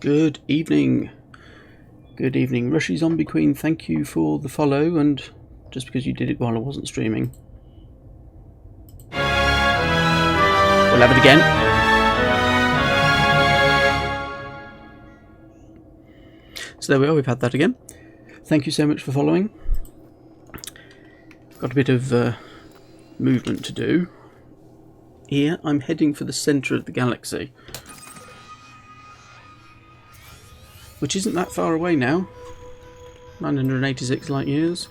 Good evening. Good evening. Rushy Zombie Queen, thank you for the follow, and just because you did it while I wasn't streaming. We'll have it again. So there we are, we've had that again. Thank you so much for following. Got a bit of movement to do. Here, I'm heading for the centre of the galaxy. Which isn't that far away now. 986 light years.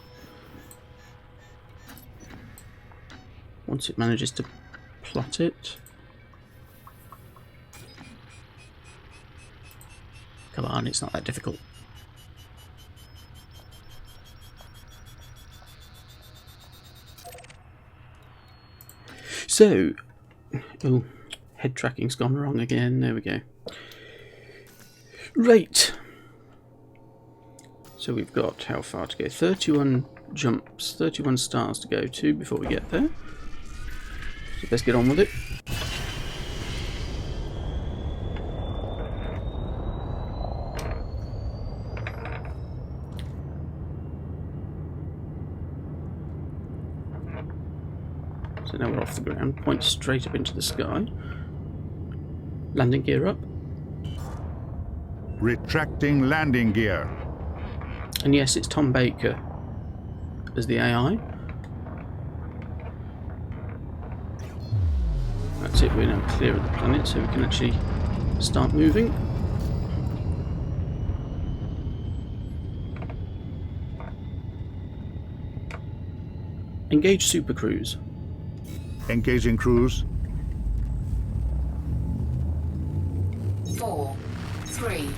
Once it manages to plot it. Come on, it's not that difficult. So, oh, head tracking's gone wrong again. There we go. Right. So we've got how far to go? 31 jumps, 31 stars to go to before we get there. So let's get on with it. So now we're off the ground, point straight up into the sky. Landing gear up. Retracting landing gear. And yes, it's Tom Baker as the AI. That's it, we're now clear of the planet, so we can actually start moving. Engage Super Cruise. Engaging cruise. 4, 3,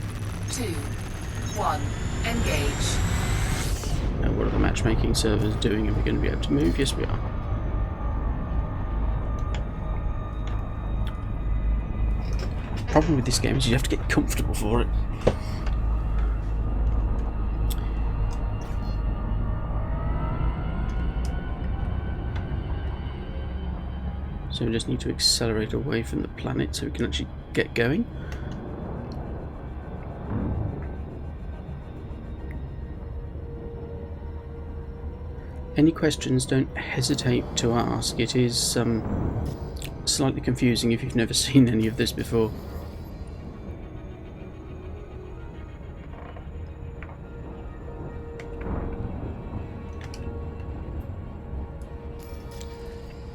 2, 1, engage. Now what are the matchmaking servers doing? Are we going to be able to move? Yes, we are. The problem with this game is you have to get comfortable for it. So we just need to accelerate away from the planet so we can actually get going. Any questions, don't hesitate to ask. It is slightly confusing if you've never seen any of this before.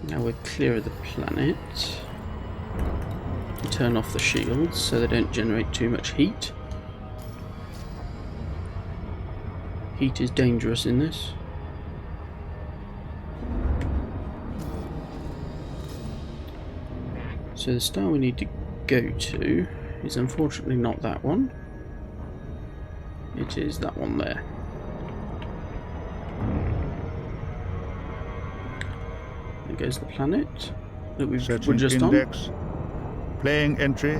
Now we're clear of the planet. Turn off the shields so they don't generate too much heat. Heat is dangerous in this. So the star we need to go to is unfortunately not that one. It is that one there. There goes the planet that we're just index. Playing entry.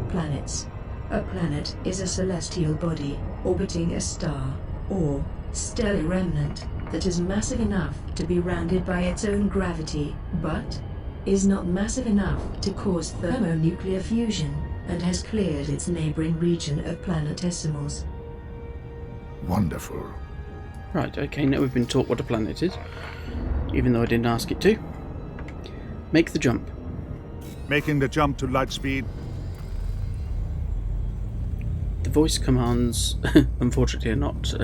Planets. A planet is a celestial body orbiting a star or stellar remnant that is massive enough to be rounded by its own gravity, but is not massive enough to cause thermonuclear fusion and has cleared its neighboring region of planetesimals. Wonderful. Right, okay, now we've been taught what a planet is, even though I didn't ask it to. Make the jump. Making the jump to light speed. The voice commands, unfortunately, are not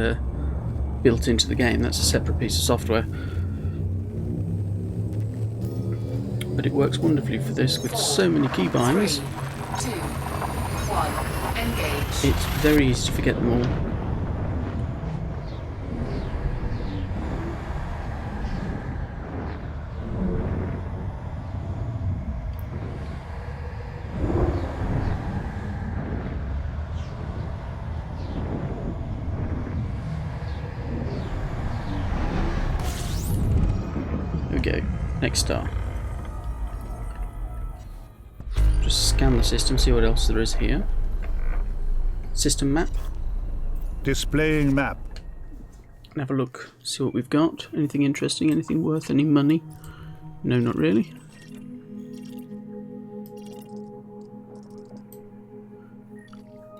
built into the game. That's a separate piece of software. But it works wonderfly for this with so many keybinds. 3, 2, 1, engage. It's very easy to forget them all. There we go. Next star. Just scan the system, see what else there is here. System map. Displaying map. And have a look, see what we've got. Anything interesting, anything worth any money? No, not really.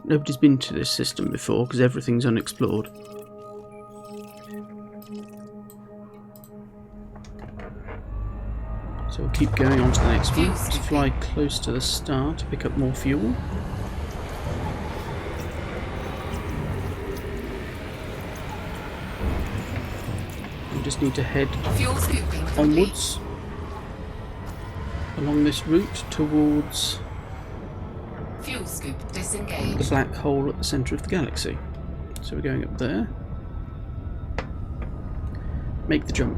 Nobody's been to this system before because everything's unexplored. So we'll keep going on to the next one. To fly close to the star to pick up more fuel. We just need to head onwards along this route towards fuel scoop disengaged. the black hole at the centre of the galaxy. So we're going up there. Make the jump.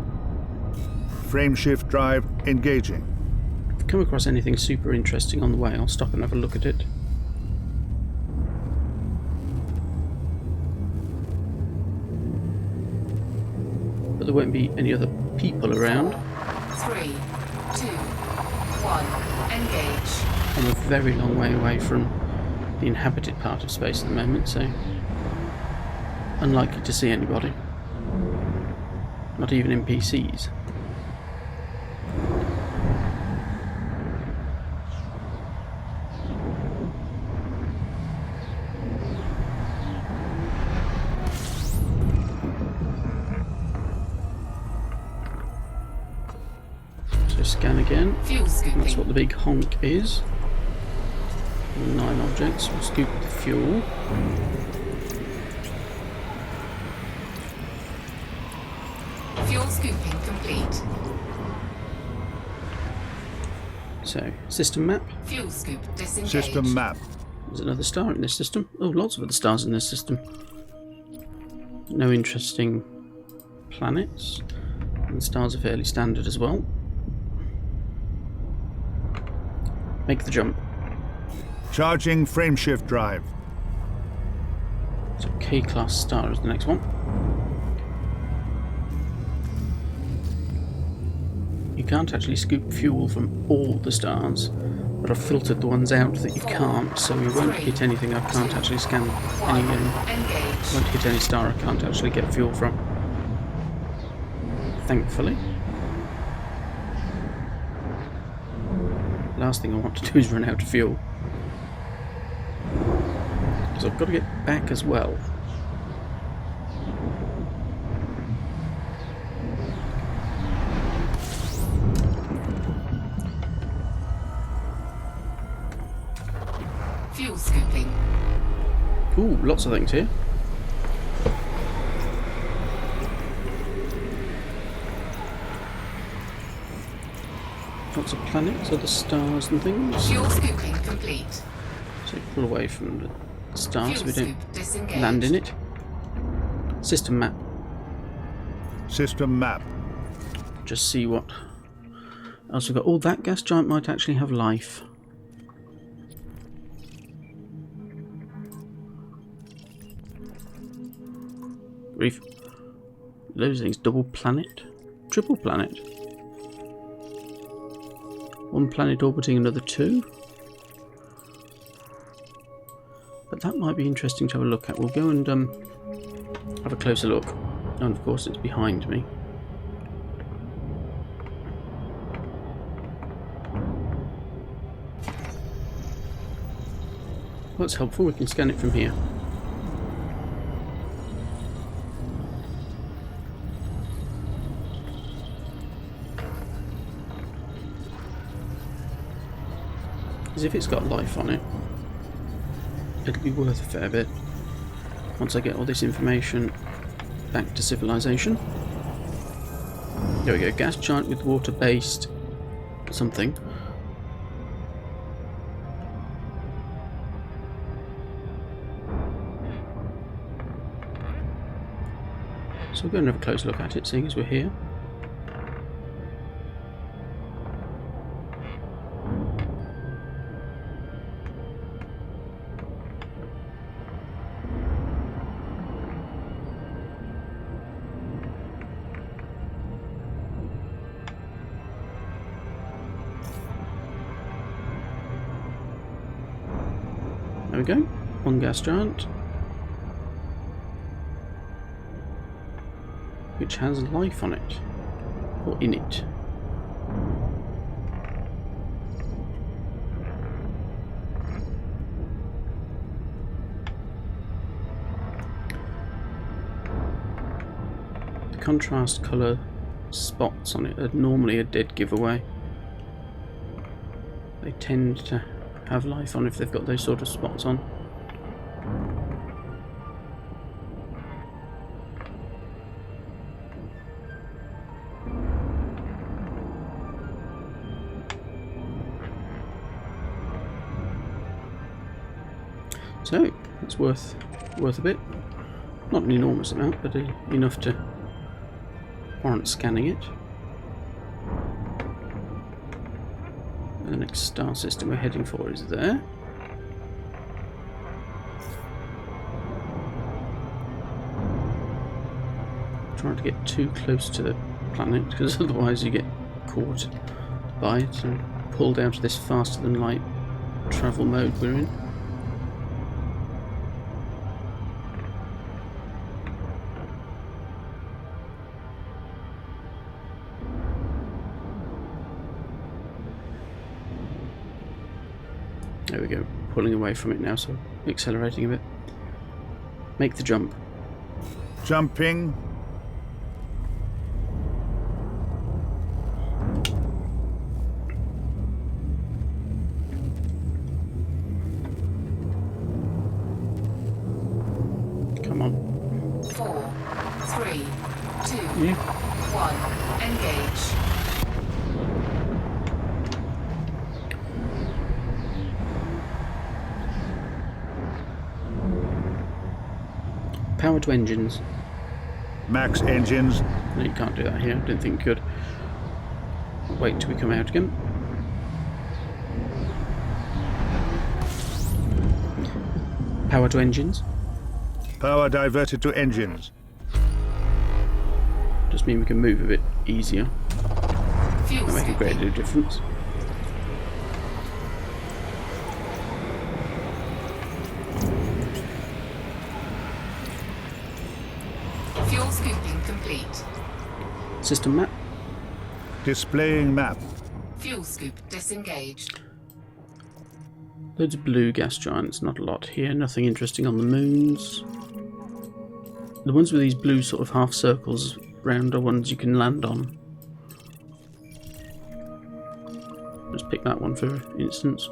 Frameshift drive engaging. If I come across anything super interesting on the way, I'll stop and have a look at it. But there won't be any other people around. 3, 2, 1, engage. I'm a very long way away from the inhabited part of space at the moment, so unlikely to see anybody. Not even NPCs. So scan again. Fuel And scooping. that's what the big honk is. 9 objects. We'll scoop the fuel. Fuel scooping complete. So, system map. Fuel scoop disengaged. System map. There's another star in this system. Oh, lots of other stars in this system. No interesting planets. And the stars are fairly standard as well. Make the jump. Charging frameshift drive. So K-class star is the next one. You can't actually scoop fuel from all the stars, but I've filtered the ones out that you can't, so you won't hit anything I can't actually scan any. Engage. Won't hit any star I can't actually get fuel from. Thankfully. Last thing I want to do is run out of fuel. Because I've got to get back as well. Fuel scooping. Ooh, lots of things here. Lots of planets, other stars and things. Fuel scooping complete. So pull away from the star so we Fuel don't scoop disengaged. land in it. System map. System map. Just see what else we've got. Oh, that gas giant might actually have life. Grief. Those things. Double planet? Triple planet? One planet orbiting another two? But that might be interesting to have a look at. We'll go and have a closer look. And of course it's behind me. Well, that's helpful. We can scan it from here. As if it's got life on it, it'll be worth a fair bit once I get all this information back to civilization. There we go, gas giant with water-based something. So we'll go and have a close look at it, seeing as we're here. There we go, one gas giant, which has life on it, or in it. contrast colour spots on it are normally a dead giveaway. They tend to have life on if they've got those sort of spots on. So that's worth a bit. Not an enormous amount, but enough to warrant scanning it. And the next star system we're heading for is there. Trying to get too close to the planet, because otherwise you get caught by it and pulled out of this faster than light travel mode we're in. There we go, pulling away from it now, so accelerating a bit. Make the jump. Jumping. Come on. 4, 3, 2, Yeah. 1. Engage. Power to engines. Max engines. No, you can't do that here. I didn't think you could. Wait till we come out again. Power to engines. Power diverted to engines. Just mean we can move a bit easier. Fuel That'll make a great deal of difference. Fuel scooping complete. System map. Displaying map. Fuel scoop disengaged. Loads of blue gas giants, not a lot here, nothing interesting on the moons. The ones with these blue sort of half circles round are ones you can land on. Just pick that one for instance.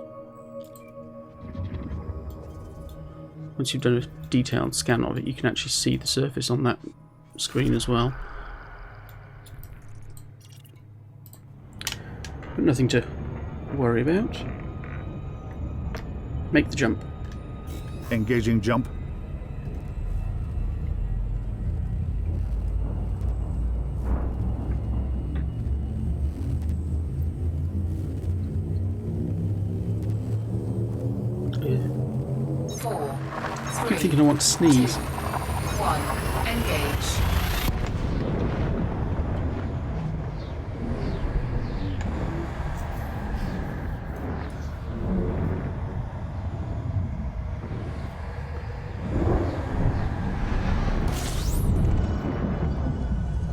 Once you've done a detailed scan of it, you can actually see the surface on that screen as well. But nothing to worry about. Make the jump. Engaging jump. I keep thinking I want to sneeze. 1. Engage.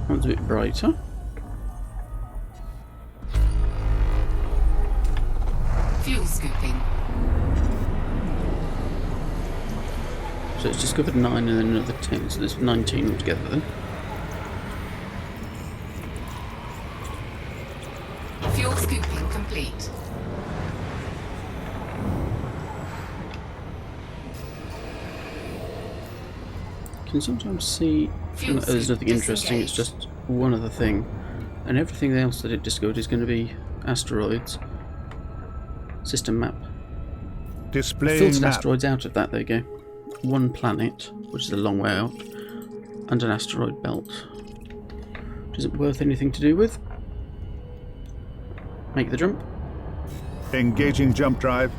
That one's a bit brighter. Fuel scooping. So it's discovered 9 and then another 10, so there's 19 altogether then. Fuel scooping complete. You can sometimes see there's nothing interesting, it's just one other thing. And everything else that it discovered is going to be asteroids. System map. Displaying Filtered map. asteroids out of that, there you go. One planet, which is a long way out, and an asteroid belt. Is it worth anything to do with? Make the jump. Engaging jump drive.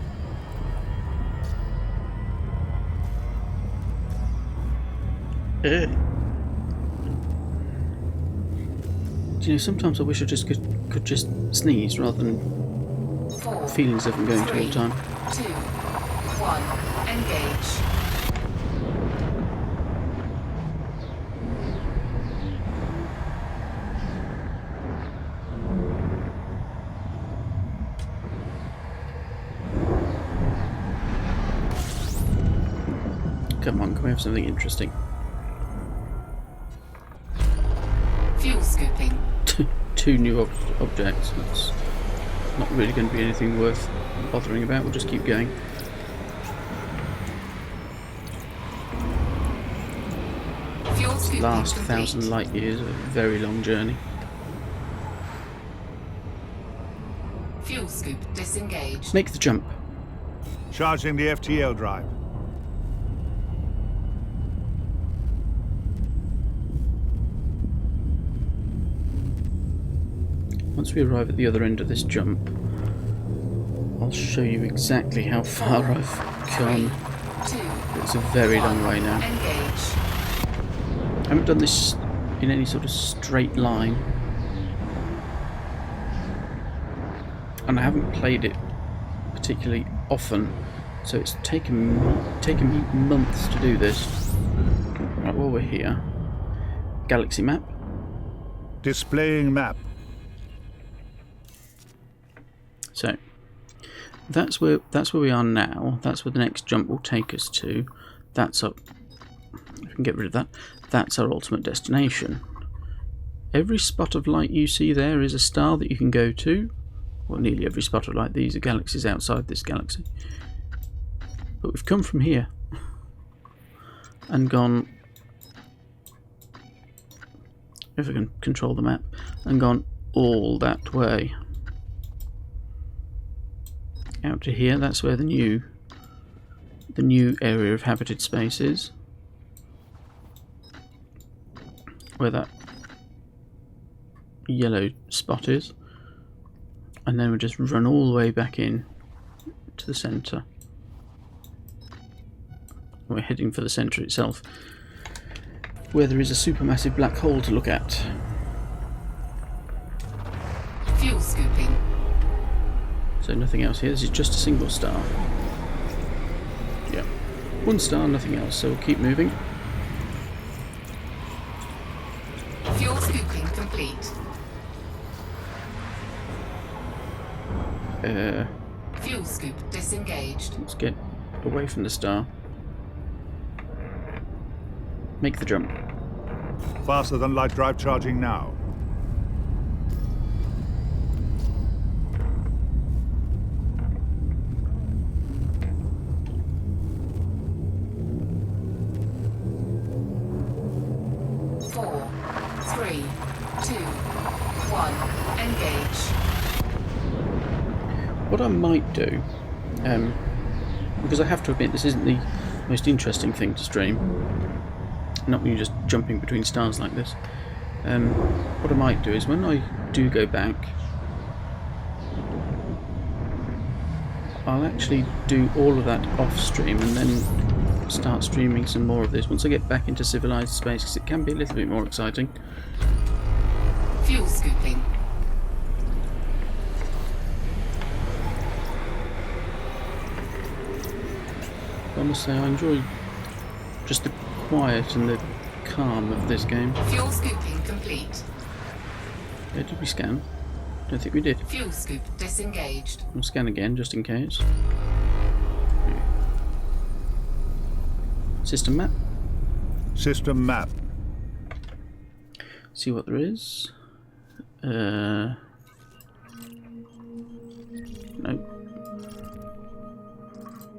Do you know, sometimes I wish I just could just sneeze rather than 4, feelings of them going through all the time. 2, 1. Engage. Come on, can we have something interesting? scooping. Two new objects. It's not really going to be anything worth bothering about. We'll just keep going. Fuel scooping Last complete. 1,000 light years, a very long journey. Fuel scoop disengaged. Make the jump. Charging the FTL drive. Once we arrive at the other end of this jump, I'll show you exactly how far I've come. 2, It's a very long 1, way now. Engage. I haven't done this in any sort of straight line, and I haven't played it particularly often, so it's taken me months to do this. Right, while we're here, galaxy map. Displaying map. So that's where we are now. That's where the next jump will take us to. That's up. If we can get rid of that. That's our ultimate destination. Every spot of light you see there is a star that you can go to. Well, nearly every spot of light. These are galaxies outside this galaxy. But we've come from here and gone, if I can control the map, and gone all that way. Out to here, that's where the new area of habited space is. Where that yellow spot is. And then we just run all the way back in to the centre. We're heading for the centre itself, where there is a supermassive black hole to look at. Fuel scooping. So nothing else here. This is just a single star. Yeah, one star, nothing else. So we'll keep moving. Fuel scooping complete. Fuel scoop disengaged. Let's get away from the star. Make the jump. Faster than light drive charging now. Four, 3, 2, 1, engage. What I might do, because I have to admit this isn't the most interesting thing to stream, not when you're just jumping between stars like this. What I might do is when I do go back, I'll actually do all of that off stream and then start streaming some more of this once I get back into civilized space, because it can be a little bit more exciting. Fuel scooping. I must say I enjoy just the quiet and the calm of this game. Fuel scooping complete. Did we scan? Don't think we did. Fuel scoop disengaged. We'll scan again just in case. System map. System map. See what there is. No.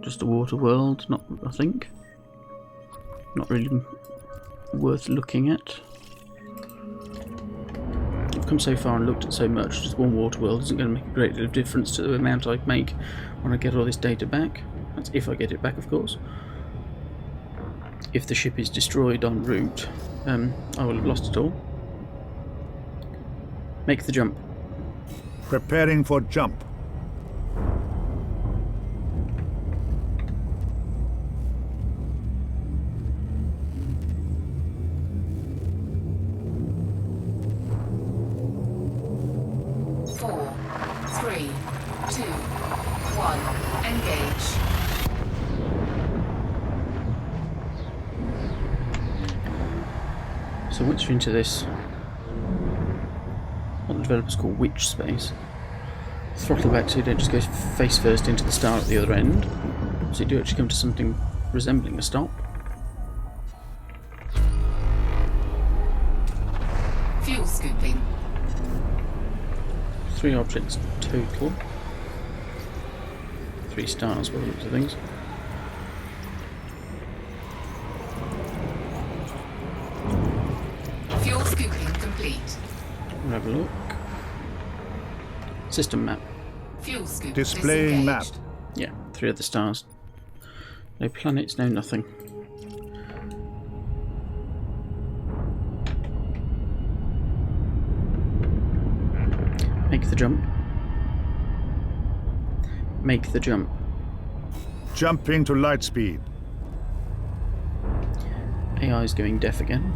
Just a water world, not, I think. Not really worth looking at. I've come so far and looked at so much, just one water world isn't going to make a great deal of difference to the amount I make when I get all this data back. That's if I get it back, of course. If the ship is destroyed en route, I will have lost it all. Make the jump. Preparing for jump. Four, 3, 2, 1, engage. So once you're into this, what the developers call witch space, throttle back so you don't just go face first into the star at the other end, so you do actually come to something resembling a stop. Fuel scoop scooping. 3 objects total. 3 stars by the looks of things. Fuel scooping complete. We'll have a look. System map. Fuel scoop Displaying map. disengaged. Yeah, 3 of the stars. No planets, no nothing. Make the jump. Make the jump. Jumping to light speed. AI is going deaf again.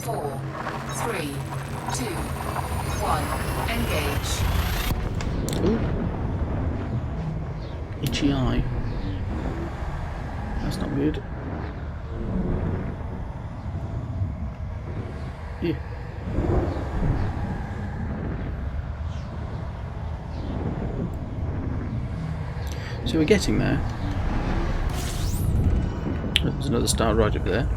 Four, three, two, one. Engage. Ooh. Itchy eye. That's not good. Yeah. So we're getting there. There's another star right over there.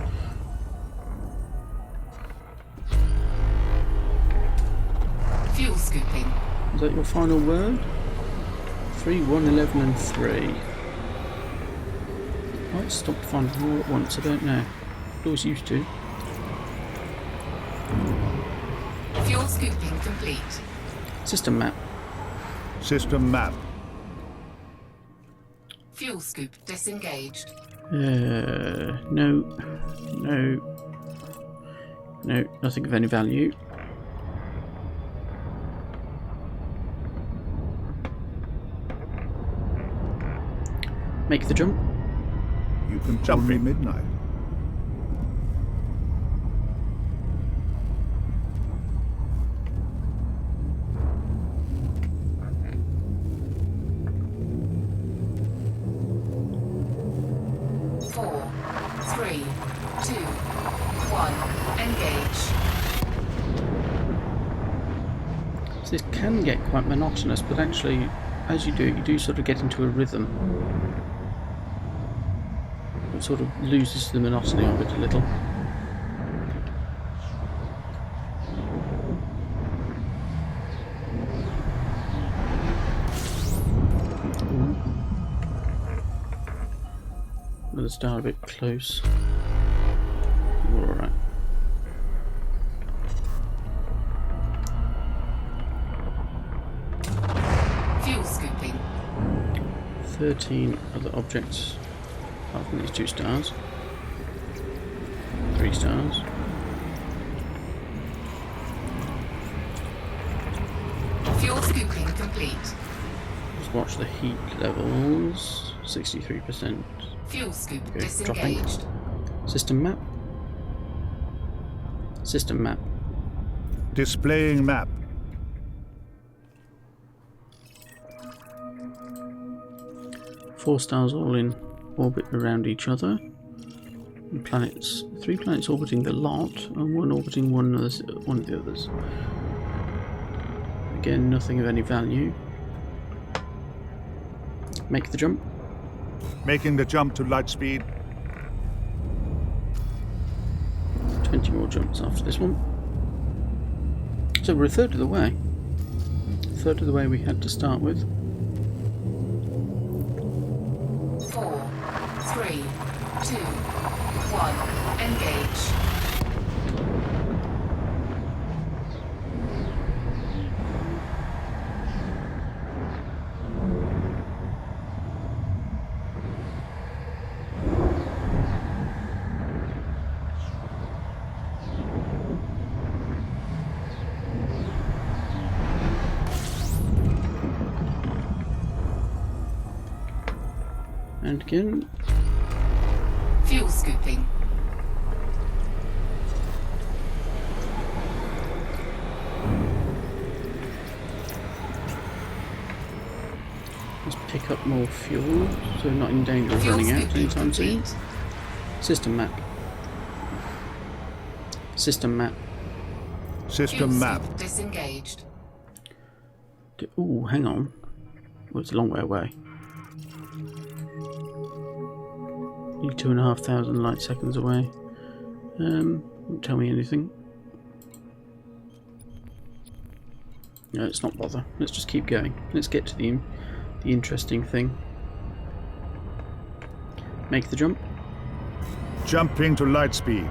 Fuel scooping. Is that your final word? 3, 1, 11 and 3. Might stop finding more at once, I don't know. Always used to. Fuel scooping complete. System map. System map. Fuel scoop disengaged. No. No. No, nothing of any value. Make the jump. You can call me midnight. Four, three, two, one. Engage. So this can get quite monotonous, but actually, as you do sort of get into a rhythm. It sort of loses the monotony of it a little. Another star a bit close. We're alright. Fuel scooping. 13 other objects apart from these 2 stars. 3 stars. Fuel scooping complete. Let's watch the heat levels. 63%. Fuel scoop Okay, disengaged. System map. System map. Displaying map. Four stars all in orbit around each other. And planets, 3 planets orbiting the lot, and 1 orbiting one of the others. Again, nothing of any value. Make the jump. Making the jump to light speed. 20 more jumps after this one. So we're a third of the way. A third of the way we had to start with. 4, 3, 2, 1. Engage. And again, Fuel scooping. let's pick up more fuel, so we're not in danger of Fuel running out scooping anytime soon. complete. System map. System map. System Fuel map. scoop disengaged. Ooh, hang on. Well, it's a long way away. Nearly 2,500 light seconds away. Won't tell me anything. No, let's not bother. Let's just keep going. Let's get to the interesting thing. Make the jump. Jumping to light speed.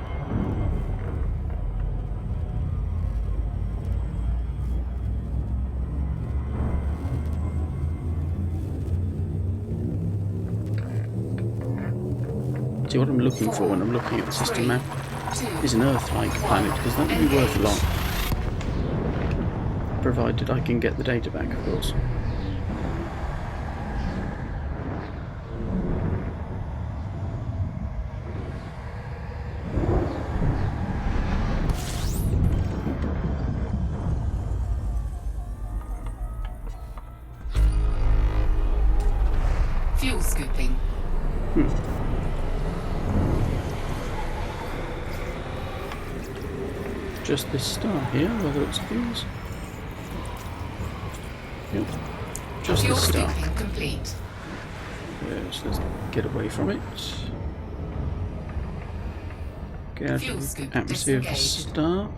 See, what I'm looking for when I'm looking at the system map is an Earth-like planet, because that would be worth a lot. Provided I can get the data back, of course. Fuel scooping. Just this star here, by the looks of things. Yep. Just Fuel this star. scooping complete. Yes, let's get away from it. Get out Fuel of scoop the atmosphere of the disengaged. star.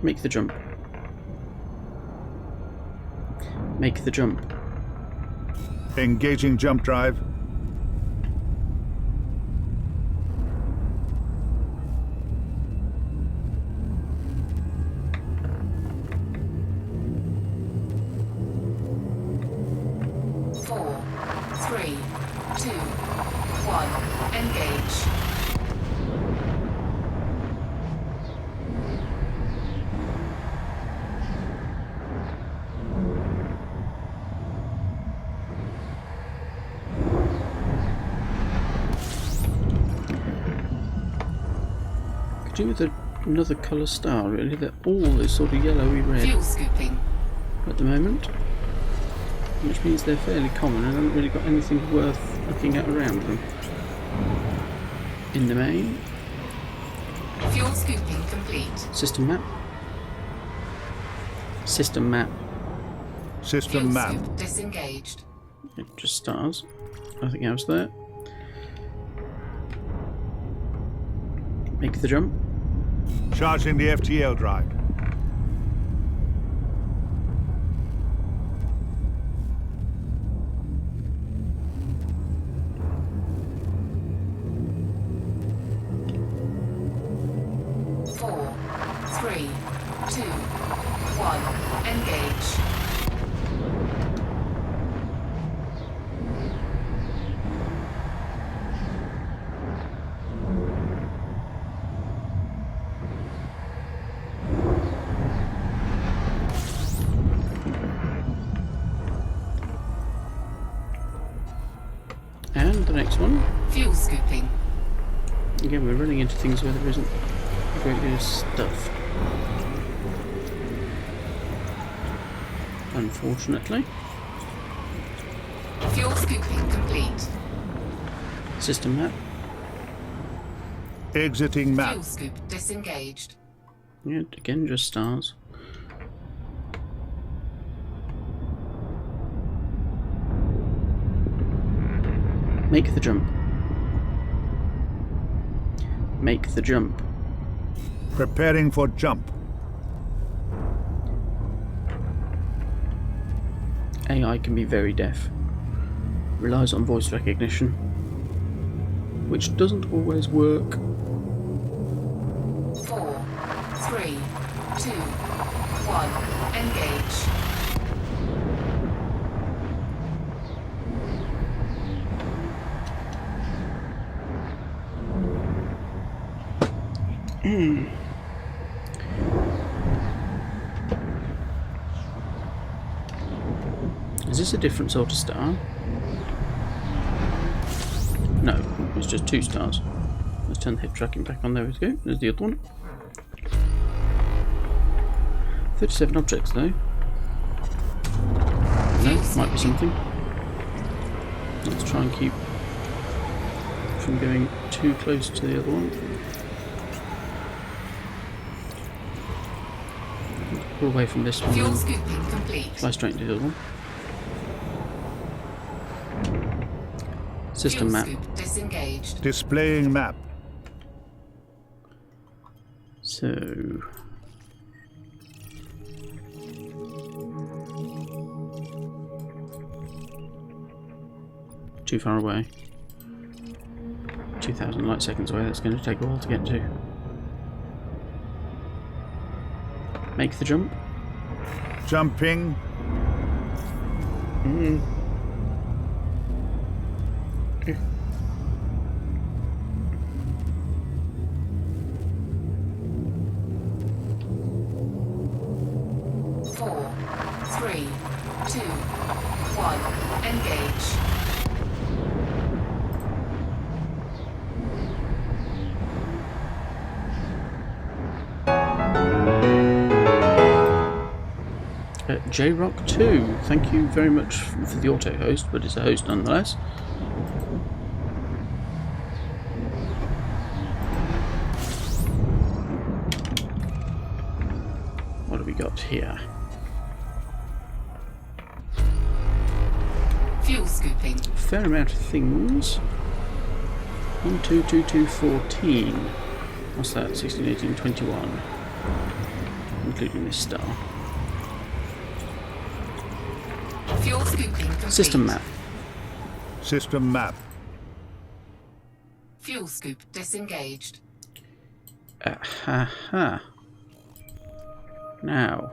Make the jump. Make the jump. Engaging jump drive. Four, three, two, one. Engage. Could do with another colour star, really. They're all sort of yellowy red Fuel scooping. at the moment, which means they're fairly common and haven't really got anything worth looking at around them. In the main, Fuel scooping complete. system map. System map. System Fuel map. scoop disengaged. Just stars. Nothing else there. Make the jump. Charging the FTL drive. Four, three, two, one. Engage. And the next one. Fuel scooping. Again, we're running into things where there isn't a great deal of stuff. Unfortunately. Fuel scooping complete. System map. Exiting map. Fuel scoop disengaged. Yeah, again, just stars. Make the jump. Make the jump. Preparing for jump. AI can be very deaf. Relies on voice recognition, which doesn't always work. 4, 3, 2, 1. Engage. Is this a different sort of star? No, it's just two stars. Let's turn the hip tracking back on. There we go. There's the other one. 37 objects though. No, might be something. Let's try and keep from going too close to the other one. Pull away from this one Fuel and scooping complete. fly straight into the other one. System Fuel map. scoop disengaged. Displaying map. So... too far away. 2,000 light seconds away, that's going to take a while to get to. Make the jump. Jumping. Four, three, two, one. Engage. JRock2, thank you very much for the auto host, but it's a host nonetheless. What have we got here? Fuel scooping. Fair amount of things. 1, 2, 2, 2, 14. What's that? 16, 18, 21. Including this star. Fuel scooping complete. System map. System map. Fuel scoop disengaged. Ha. Now,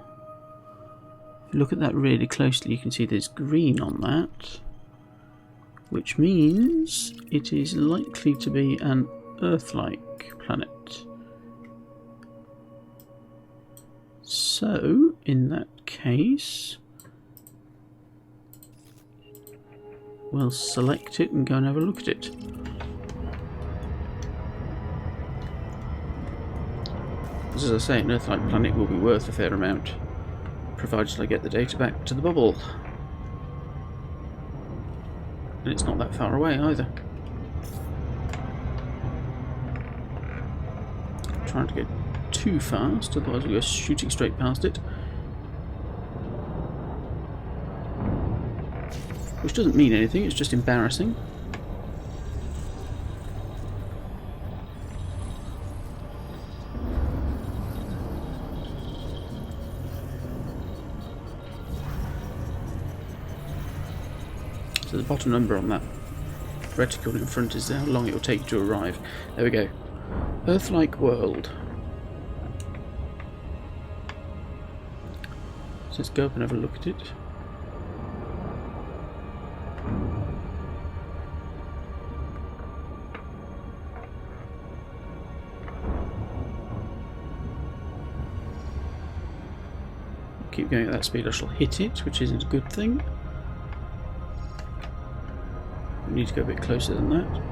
if you look at that really closely, you can see there's green on that, which means it is likely to be an Earth-like planet. So, in that case, we'll select it and go and have a look at it. As I say, an Earth-like planet will be worth a fair amount, provided I get the data back to the bubble. And it's not that far away either. I'm trying to get too fast, otherwise we'll go shooting straight past it. Which doesn't mean anything, it's just embarrassing. So the bottom number on that reticle in front is how long it will take you to arrive. There we go. Earth-like world. So let's go up and have a look at it. Keep going at that speed, I shall hit it, which isn't a good thing. We need to go a bit closer than that.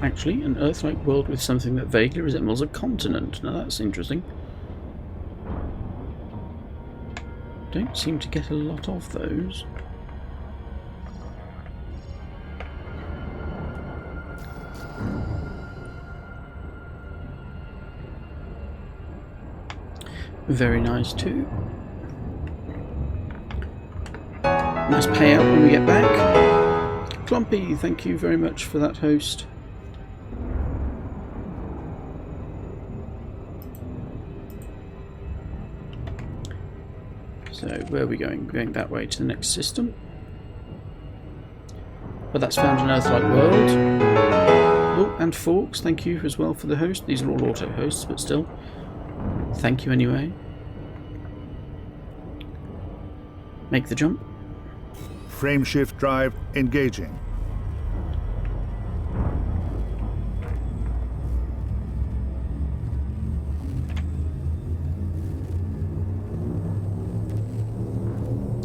Actually, an Earth-like world with something that vaguely resembles a continent. Now that's interesting. Don't seem to get a lot of those. Very nice too. Nice payout when we get back. Clumpy, thank you very much for that host. So where are we going? We're going that way to the next system. But that's found an Earth-like world. Oh, and Forks, thank you as well for the host. These are all auto hosts, but still. Thank you anyway. Make the jump. Frameshift drive engaging.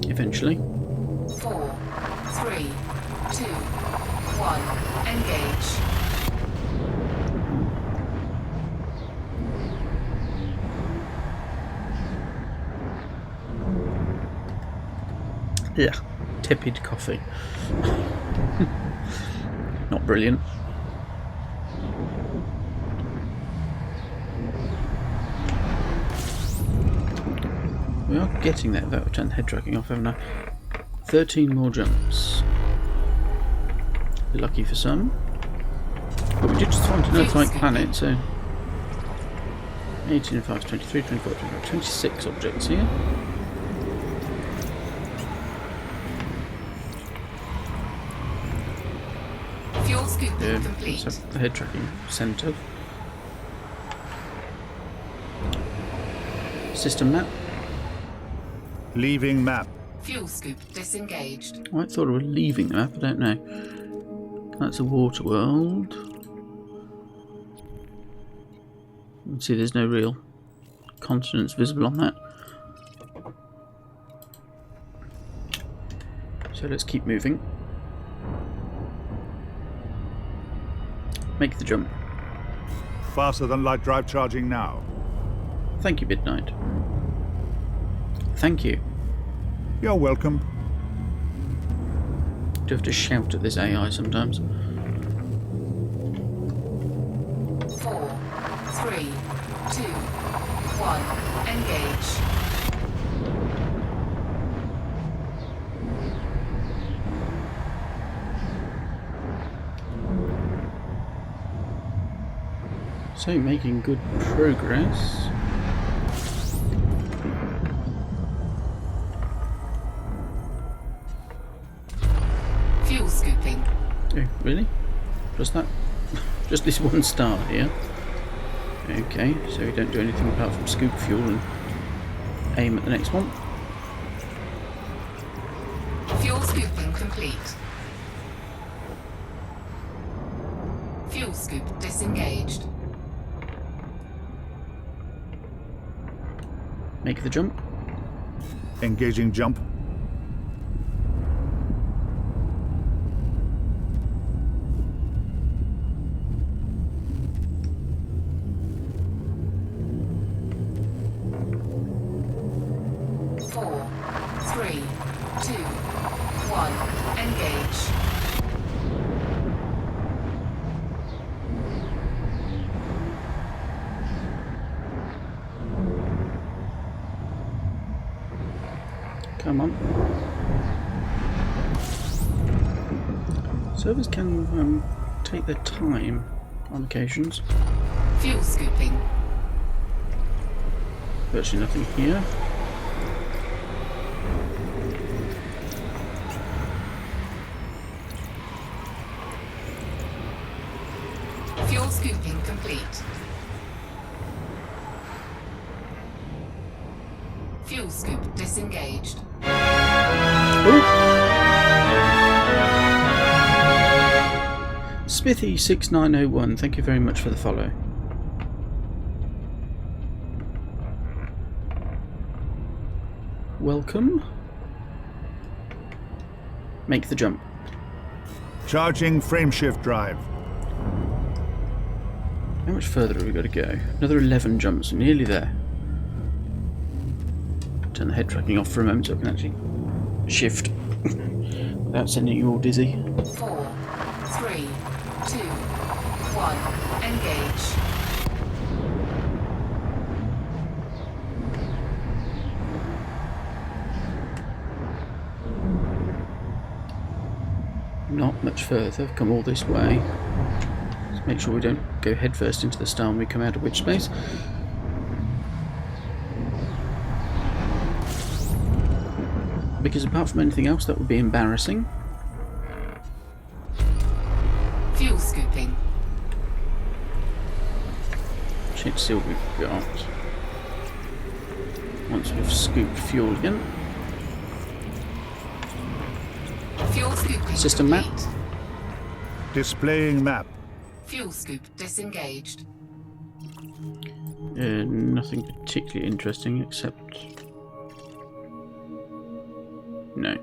Eventually. 4, 3, 2, 1. Engage. Yeah, tepid coffee. Not brilliant. We are getting there without turning the head tracking off, haven't I? 13 more jumps. Be lucky for some. But we did just find an Earth-like planet, so 18 and 5 is 23, 24, 25, 26 objects here. Fuel scooping Let's complete. have the head tracking centered. System map. Leaving map. Fuel scoop disengaged. I thought we were leaving the map, I don't know. That's a water world. You can see there's no real continents visible on that. So let's keep moving. Make the jump. Faster than light drive charging now. Thank you, Midnight. Thank you. You're welcome. Do have to shout at this AI sometimes. 4, 3, 2, 1. Engage. So, making good progress. Fuel scooping. Oh, really? Just that? Just this one star here? Okay, so we don't do anything apart from scoop fuel and aim at the next one. Fuel scooping complete. Fuel scoop disengaged. Make the jump. Engaging jump. Come on. Servers can take their time on occasions. Fuel scooping. Virtually nothing here. Fuel scooping complete. Fuel scoop disengaged. Smithy6901, thank you very much for the follow. Welcome. Make the jump. Charging frameshift drive. How much further have we got to go? Another 11 jumps, nearly there. Turn the head tracking off for a moment so I can actually shift without sending you all dizzy. 4, 3, 2, 1. Engage. Not much further, I've come all this way. Let's make sure we don't go headfirst into the star when we come out of witch space. Because apart from anything else, that would be embarrassing. Fuel scooping. Check to see what we've got. Once we've scooped fuel again. Fuel scooping System map. complete. Displaying map. Fuel scoop disengaged. Nothing particularly interesting except... No.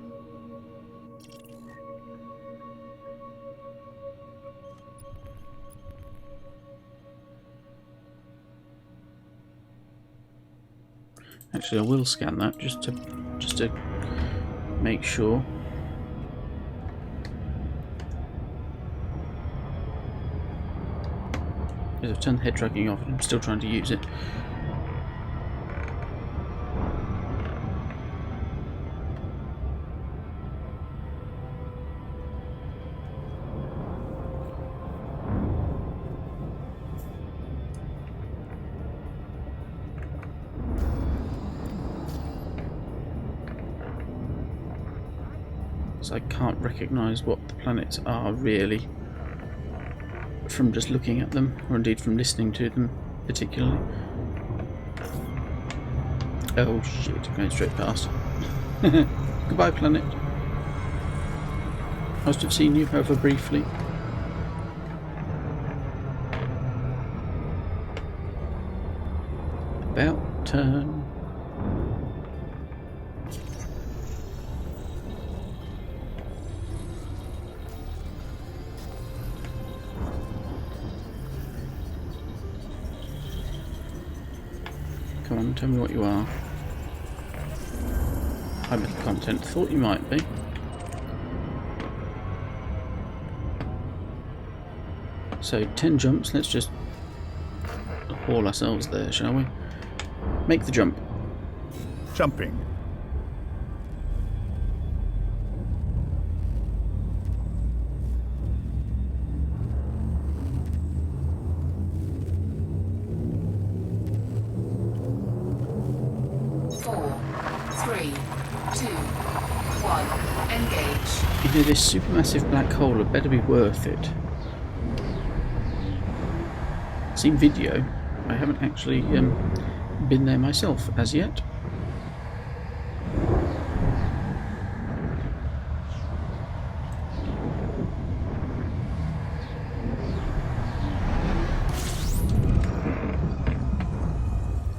Actually, I will scan that just to make sure. Because I've turned the head tracking off and I'm still trying to use it. because I can't recognise what the planets are really from just looking at them, or indeed from listening to them particularly. Oh shit, going straight past. Goodbye, planet. Must have seen you, however briefly. About turn. Come on, tell me what you are. High metal content. Thought you might be. So 10 jumps. Let's just haul ourselves there, shall we? Make the jump. Jumping. You know, this supermassive black hole had better be worth it. Seen video. I haven't actually been there myself as yet.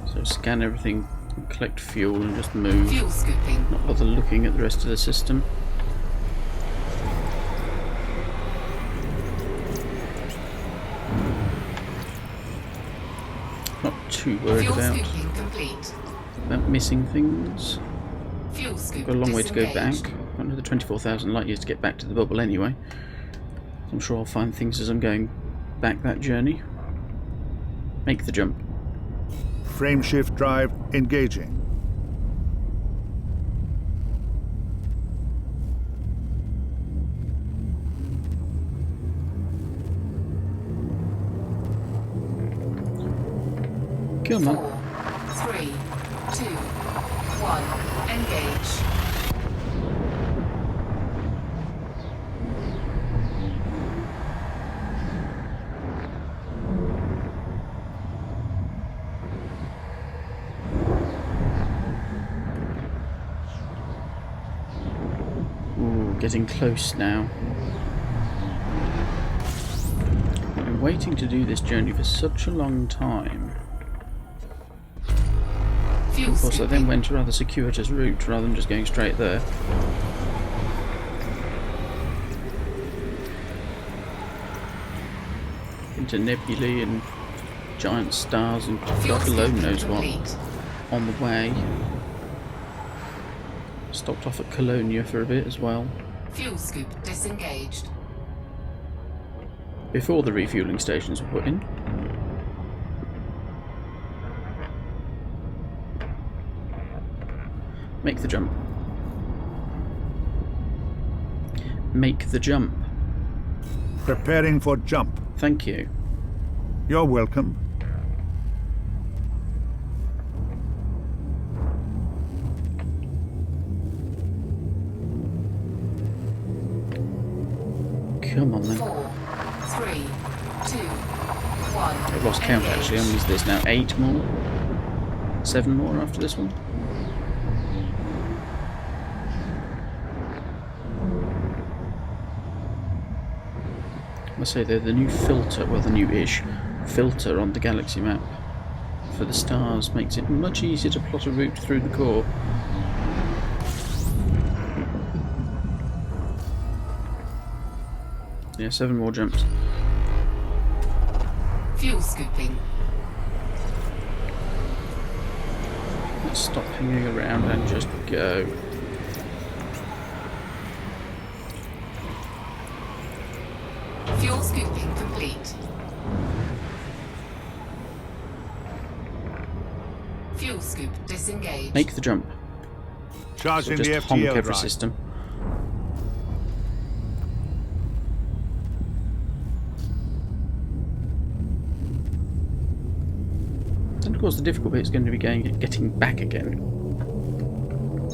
So scan everything, collect fuel and just move. Fuel scooping. Not bother looking at the rest of the system. Not too worried about missing things. Got a long way to go back. Got another 24,000 light years to get back to the bubble anyway. I'm sure I'll find things as I'm going back that journey. Make the jump. Frameshift drive engaging. Come on. 4, 3, 2, 1, engage. Ooh, getting close now. I've been waiting to do this journey for such a long time. Of course, I then went a rather circuitous route rather than just going straight there. Into nebulae and giant stars and God alone knows what on the way. Stopped off at Colonia for a bit as well. Fuel scoop disengaged. Before the refueling stations were put in. Make the jump. Make the jump. Preparing for jump. Thank you. You're welcome. Come on then. 4, 3, 2, 1. I've lost count actually. How many is this now? 8 more? 7 more after this one? I must say they're the new filter, well the new-ish filter on the galaxy map for the stars makes it much easier to plot a route through the core. Yeah, 7 more jumps. Fuel scooping. Let's stop hanging around and just go. Fuel scooping complete. Fuel scoop disengaged. Make the jump. Charging So the just honk FTL every drive. system. And of course the difficult bit is going to be getting back again.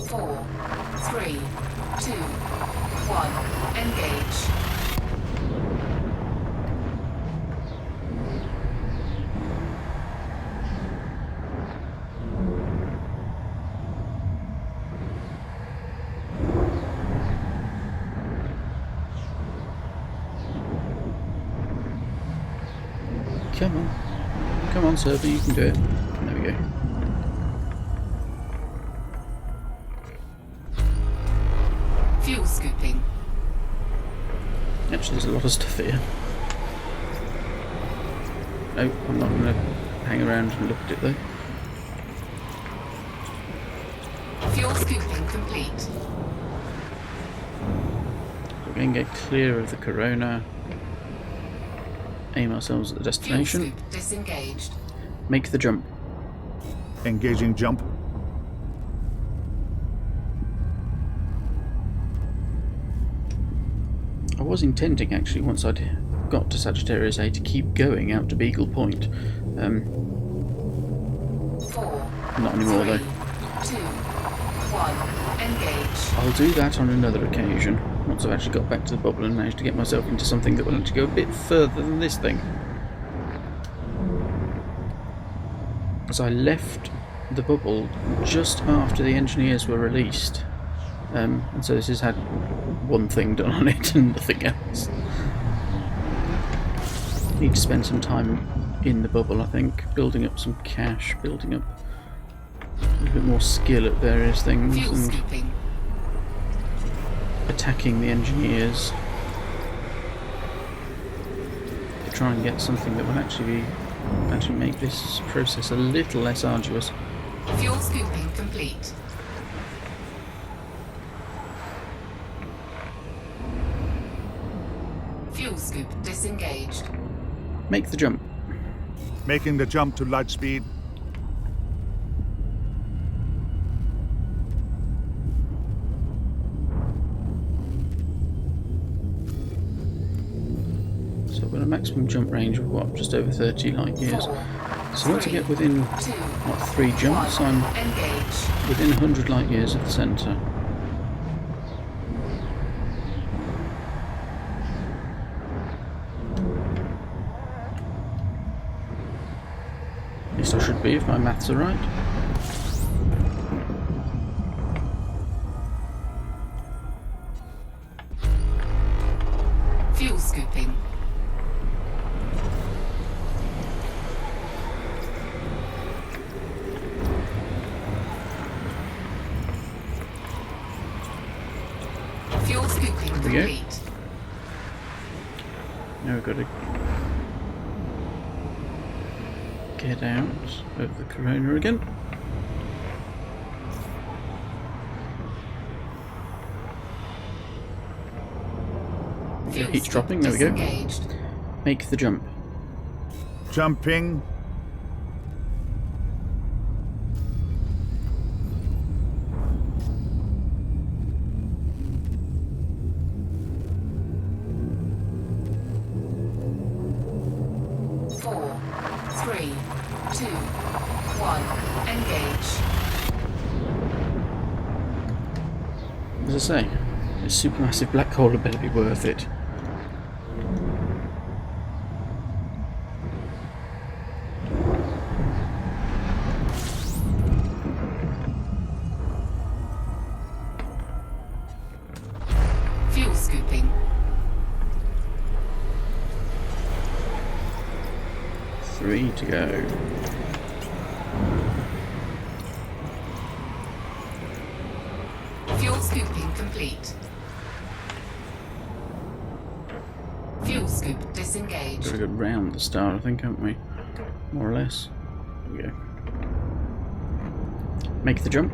4, 3, 2, 1. Engage. Come on. Come on, server, you can do it. There we go. Fuel scooping. Actually, there's a lot of stuff here. No, I'm not going to hang around and look at it though. Fuel scooping complete. We're going to get clear of the corona. Aim ourselves at the Fuel destination. scoop disengaged. Make the jump. Engaging jump. I was intending actually, once I'd got to Sagittarius A, to keep going out to Beagle Point. 4. Not anymore 3, though. 2. 1. Engage. I'll do that on another occasion, once I've actually got back to the bubble and managed to get myself into something that will actually go a bit further than this thing. As I left the bubble just after the engineers were released, and so this has had one thing done on it and nothing else. Need to spend some time in the bubble, I think, building up some cash, building up a little bit more skill at various things, Fuel and scooping. attacking the engineers to try and get something that will actually make this process a little less arduous. Fuel scooping complete. Fuel scoop disengaged. Make the jump. Making the jump to light speed. So we've got a maximum jump range of what, just over 30 light years. 4. So once I get within 2. what, 3 jumps, 1. I'm Engage. within 100 light years of the centre. At least I should be if my maths are right. Fuel scooping. Fuel scooping There we go. complete. Now we've got to get out of the corona again. Fuel Heat's scoop dropping, there we go. disengaged. Make the jump. Jumping. Four, 3, 2, 1. Engage. As I say, this supermassive black hole had better be worth it. Fuel scooping. Three to go. Fuel scooping complete. Fuel scoop disengaged. Gotta go round the star, I think, haven't we? More or less. There we go. Make the jump.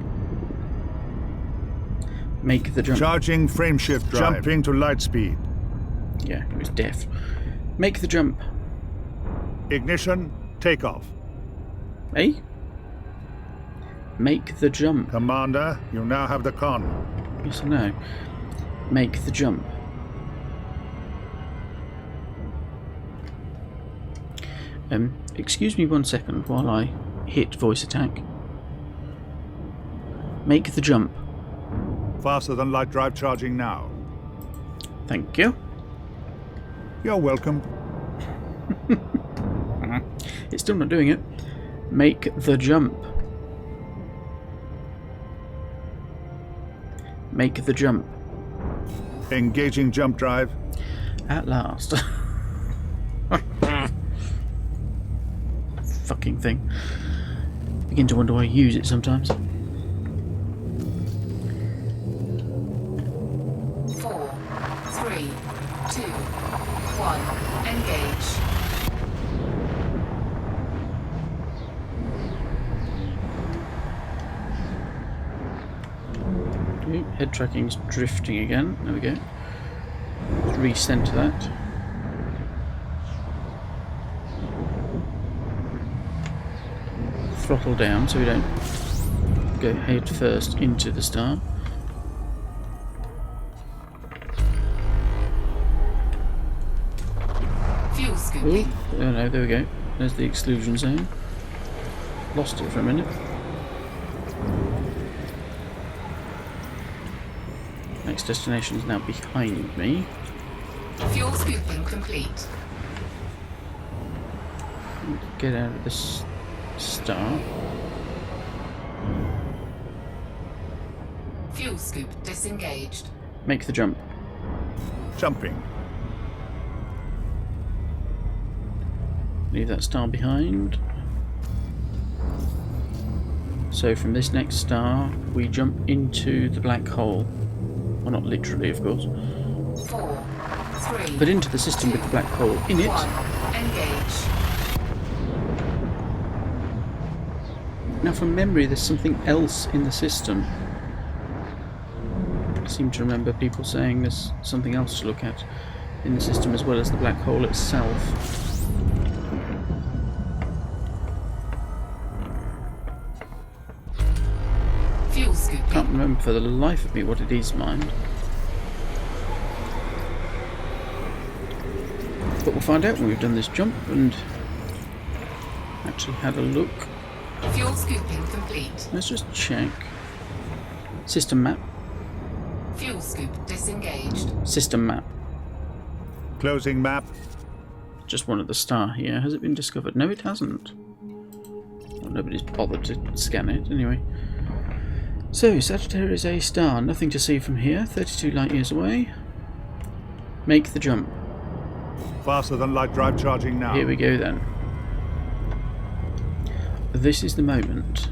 Make the jump. Charging frameshift drive. Jumping to light speed. Yeah, it was deaf. Make the jump. Ignition. Takeoff. Eh? Make the jump. Commander, you now have the con. Yes or no? Make the jump. Excuse me 1 second while I hit voice attack. Make the jump. Faster than light drive charging now. Thank you. You're welcome. It's still not doing it. Make the jump. Make the jump. Engaging jump drive. At last. Fucking thing. Begin to wonder why I use it sometimes. 4, 3, 2, 1. Engage. Head tracking's drifting again. There we go. Let's recenter that. Throttle down so we don't go head first into the star. Fuel Ooh, scooping. oh no, there we go. There's the exclusion zone. Lost it for a minute. Next destination is now behind me. Fuel scooping complete. Get out of this star. Fuel scoop disengaged. Make the jump. Jumping. Leave that star behind. So from this next star, we jump into the black hole. Well, not literally, of course. 4, 3, But into the system with the black hole in it. 1. Engage. Now, from memory, there's something else in the system. I seem to remember people saying there's something else to look at in the system as well as the black hole itself. Fuel scooping. Can't remember for the life of me what it is, mind. But we'll find out when we've done this jump and actually had a look. Fuel scooping complete. Let's just check. System map. Fuel scoop disengaged. System map. Closing map. Just one at the star here. Has it been discovered? No, it hasn't. Well, nobody's bothered to scan it anyway. So, Sagittarius A star. Nothing to see from here. 32 light years away. Make the jump. Faster than light drive charging now. Here we go then. This is the moment.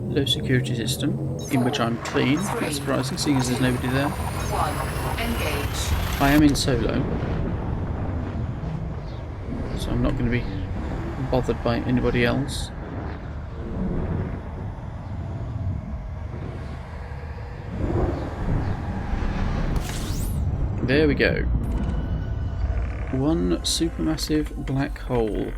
Low security system, in which I'm clean. Not surprising, seeing as there's nobody there. 1. Engage. I am in solo, so I'm not going to be bothered by anybody else. There we go. One supermassive black hole.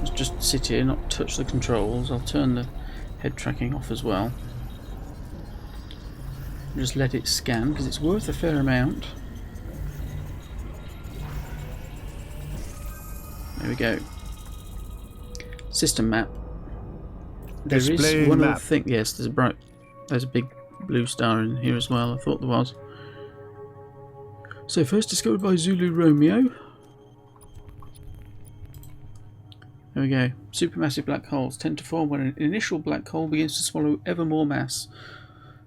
Let's just sit here, not touch the controls. I'll turn the head tracking off as well. Just let it scan because it's worth a fair amount. There we go. System map. There Display is one map. other thing. Yes, there's a big blue star in here as well. I thought there was. So first discovered by Zulu Romeo. There we go. Supermassive black holes tend to form when an initial black hole begins to swallow ever more mass,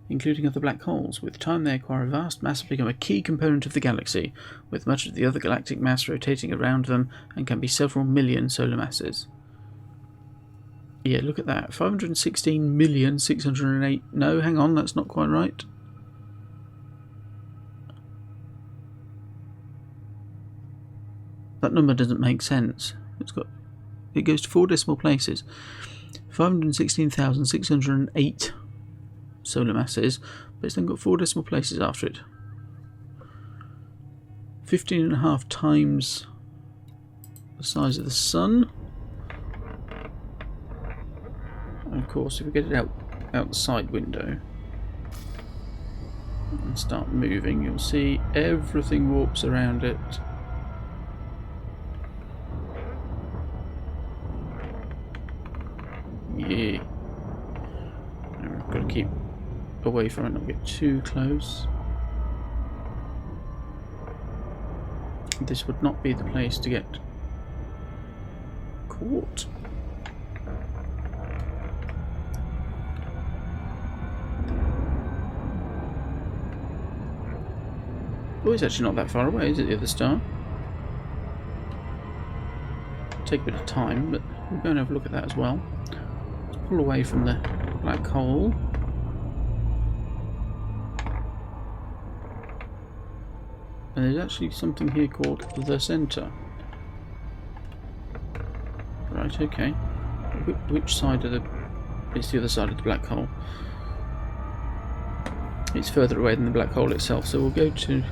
including other black holes. With time, they acquire a vast mass and become a key component of the galaxy, with much of the other galactic mass rotating around them, and can be several million solar masses. Yeah, look at that. 516,608. No, hang on, that's not quite right. That number doesn't make sense. It goes to 4 decimal places. 516,608 solar masses, but it's then got 4 decimal places after it. 15.5 times the size of the Sun. And of course, if we get it out the side window and start moving, you'll see everything warps around it keep away from it, not get too close. This would not be the place to get caught. Oh, it's actually not that far away, is it, the other star? Take a bit of time, but we'll go and have a look at that as well. Let's pull away from the black hole. And there's actually something here called the centre. Right, okay. Which side of the... It's the other side of the black hole. It's further away than the black hole itself, so we'll go to...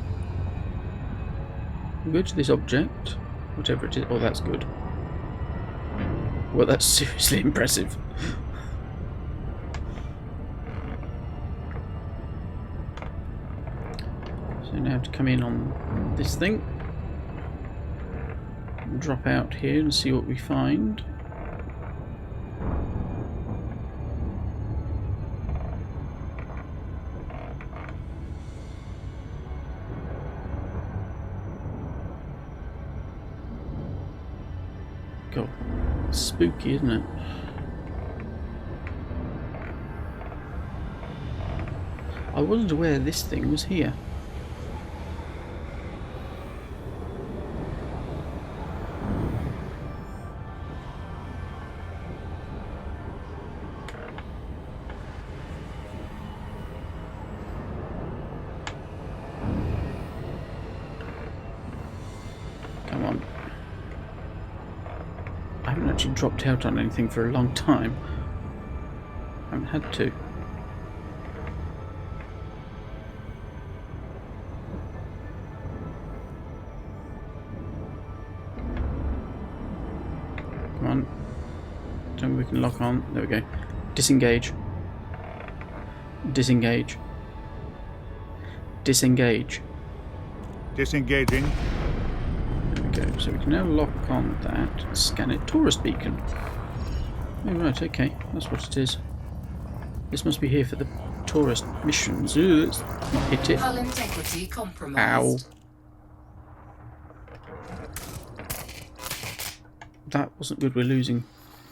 We'll go to this object, whatever it is. Oh, that's good. Well, that's seriously impressive. So now I have to come in on this thing. Drop out here and see what we find. God, it's spooky, isn't it? I wasn't aware this thing was here. Come on. I haven't actually dropped out on anything for a long time. I haven't had to. Come on. Tell me we can lock on. There we go. Disengage. Disengage. Disengage. Disengaging. Go. So we can now lock on that and scan it. Tourist beacon. Oh, right, okay. That's what it is. This must be here for the tourist missions. Ooh, let's not hit it. Hull integrity compromised. Ow. That wasn't good. We're losing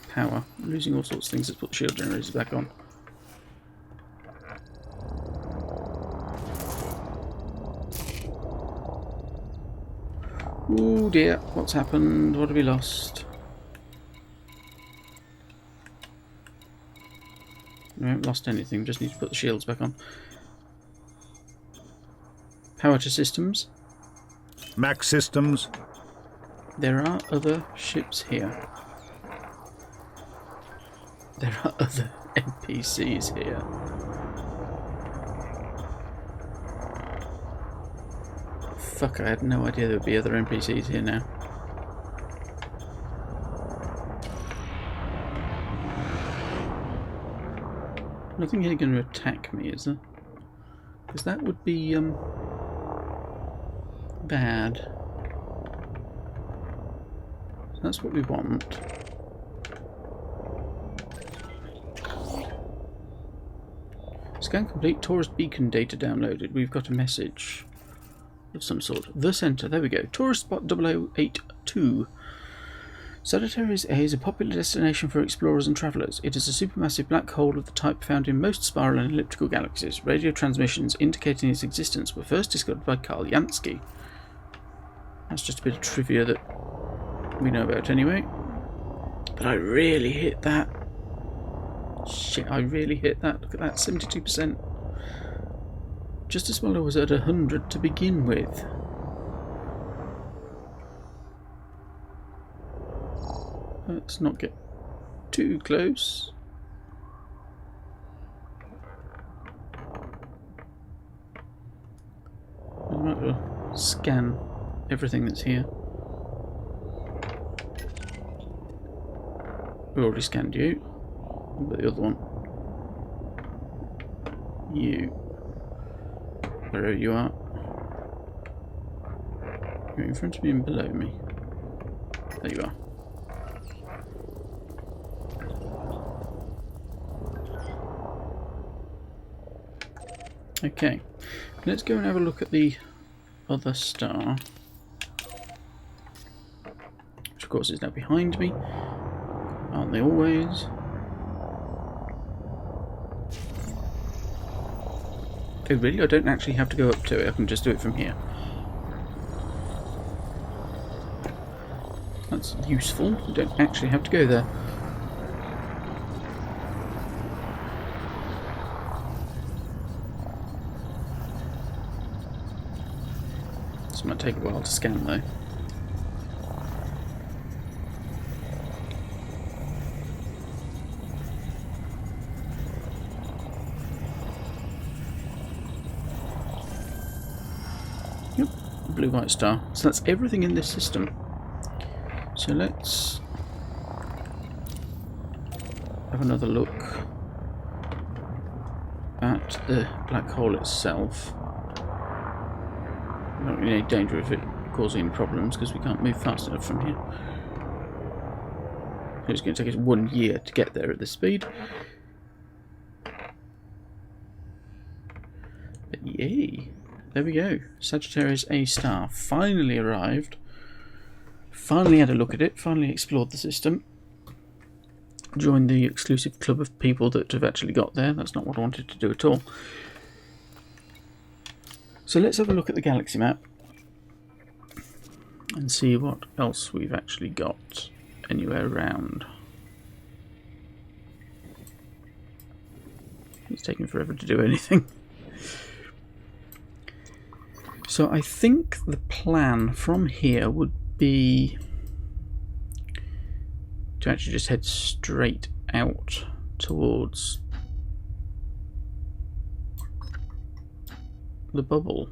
power. We're losing all sorts of things. Let's put the shield generators back on. Oh dear, what's happened? What have we lost? We haven't lost anything, just need to put the shields back on. Power to systems. Max systems. There are other ships here. There are other NPCs here. Fuck, I had no idea there would be other NPCs here now. Nothing here going to attack me, is there? Because that would be, bad. So that's what we want. Scan complete. Tourist beacon data downloaded. We've got a message of some sort. The centre, there we go. Tourist spot 0082. Sagittarius A is a popular destination for explorers and travellers. It is a supermassive black hole of the type found in most spiral and elliptical galaxies. Radio transmissions indicating its existence were first discovered by Karl Jansky. That's just a bit of trivia that we know about anyway. But I really hit that. Shit, I really hit that. Look at that, 72%. Just as well I was at 100 to begin with. Let's not get too close. I might as well scan everything that's here. We already scanned you. What about the other one? You. Wherever you are. You're in front of me and below me. There you are. Okay, let's go and have a look at the other star, which of course is now behind me. Aren't they always? Oh really? I don't actually have to go up to it, I can just do it from here. That's useful, you don't actually have to go there. This might take a while to scan though. Yep, blue white star. So that's everything in this system. So let's have another look at the black hole itself. Not really any danger of it causing any problems because we can't move fast enough from here. It's going to take us 1 year to get there at this speed. But yay! There we go. Sagittarius A star finally arrived. Finally had a look at it. Finally explored the system. Joined the exclusive club of people that have actually got there. That's not what I wanted to do at all. So let's have a look at the galaxy map and see what else we've actually got anywhere around. It's taking forever to do anything. So I think the plan from here would be to actually just head straight out towards the bubble.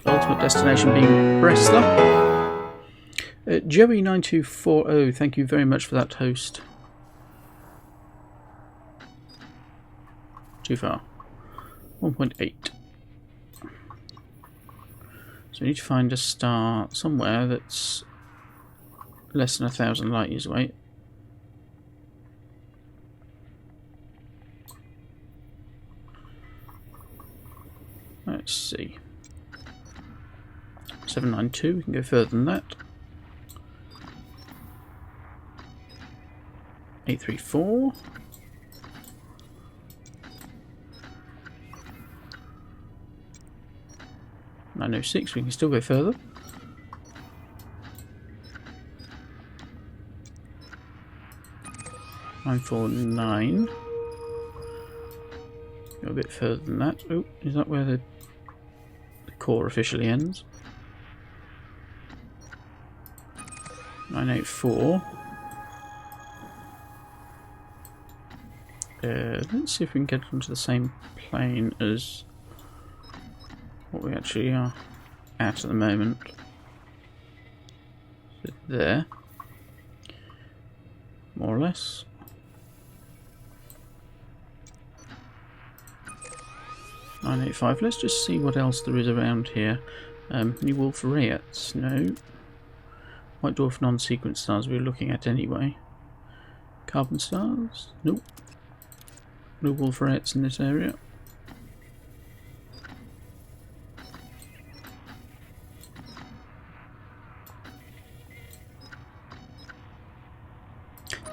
Ultimate destination being Breslau. Joey9240, thank you very much for that host. Too far. 1.8. So we need to find a star somewhere that's less than 1,000 light years away. Let's see. 792, we can go further than that. 834. 906, we can still go further. 949. Go a bit further than that. Oh, is that where the core officially ends? 984. Let's see if we can get onto the same plane as what we actually are at the moment. So there, more or less. .985. Let's just see what else there is around here. Any Wolf-Rayets? No. White dwarf non-sequence stars we were looking at anyway. Carbon stars? Nope. No Wolf-Rayets in this area.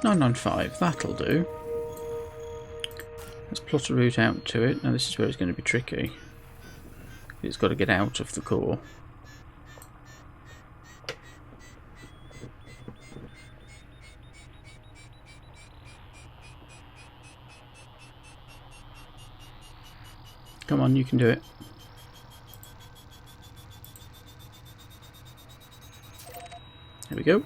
.995, that'll do. Let's plot a route out to it. Now this is where it's going to be tricky. It's got to get out of the core. Come on, you can do it. There we go.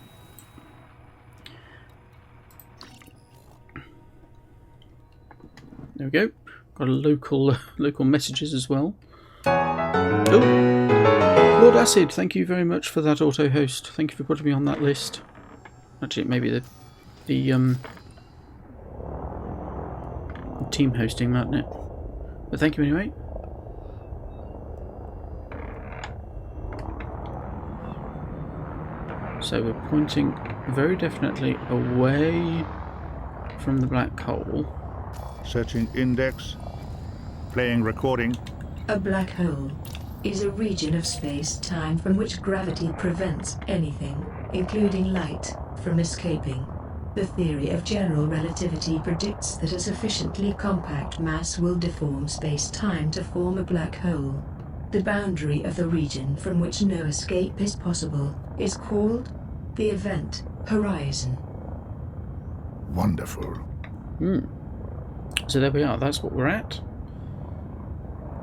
There we go. Got a local messages as well. Oh, Lord Acid, thank you very much for that auto host. Thank you for putting me on that list. Actually, it may be the team hosting, mightn't it? But thank you anyway. So we're pointing very definitely away from the black hole. Searching index. Playing recording. A black hole is a region of space-time from which gravity prevents anything, including light, from escaping. The theory of general relativity predicts that a sufficiently compact mass will deform space-time to form a black hole. The boundary of the region from which no escape is possible is called the event horizon. Wonderful. So there we are, that's what we're at.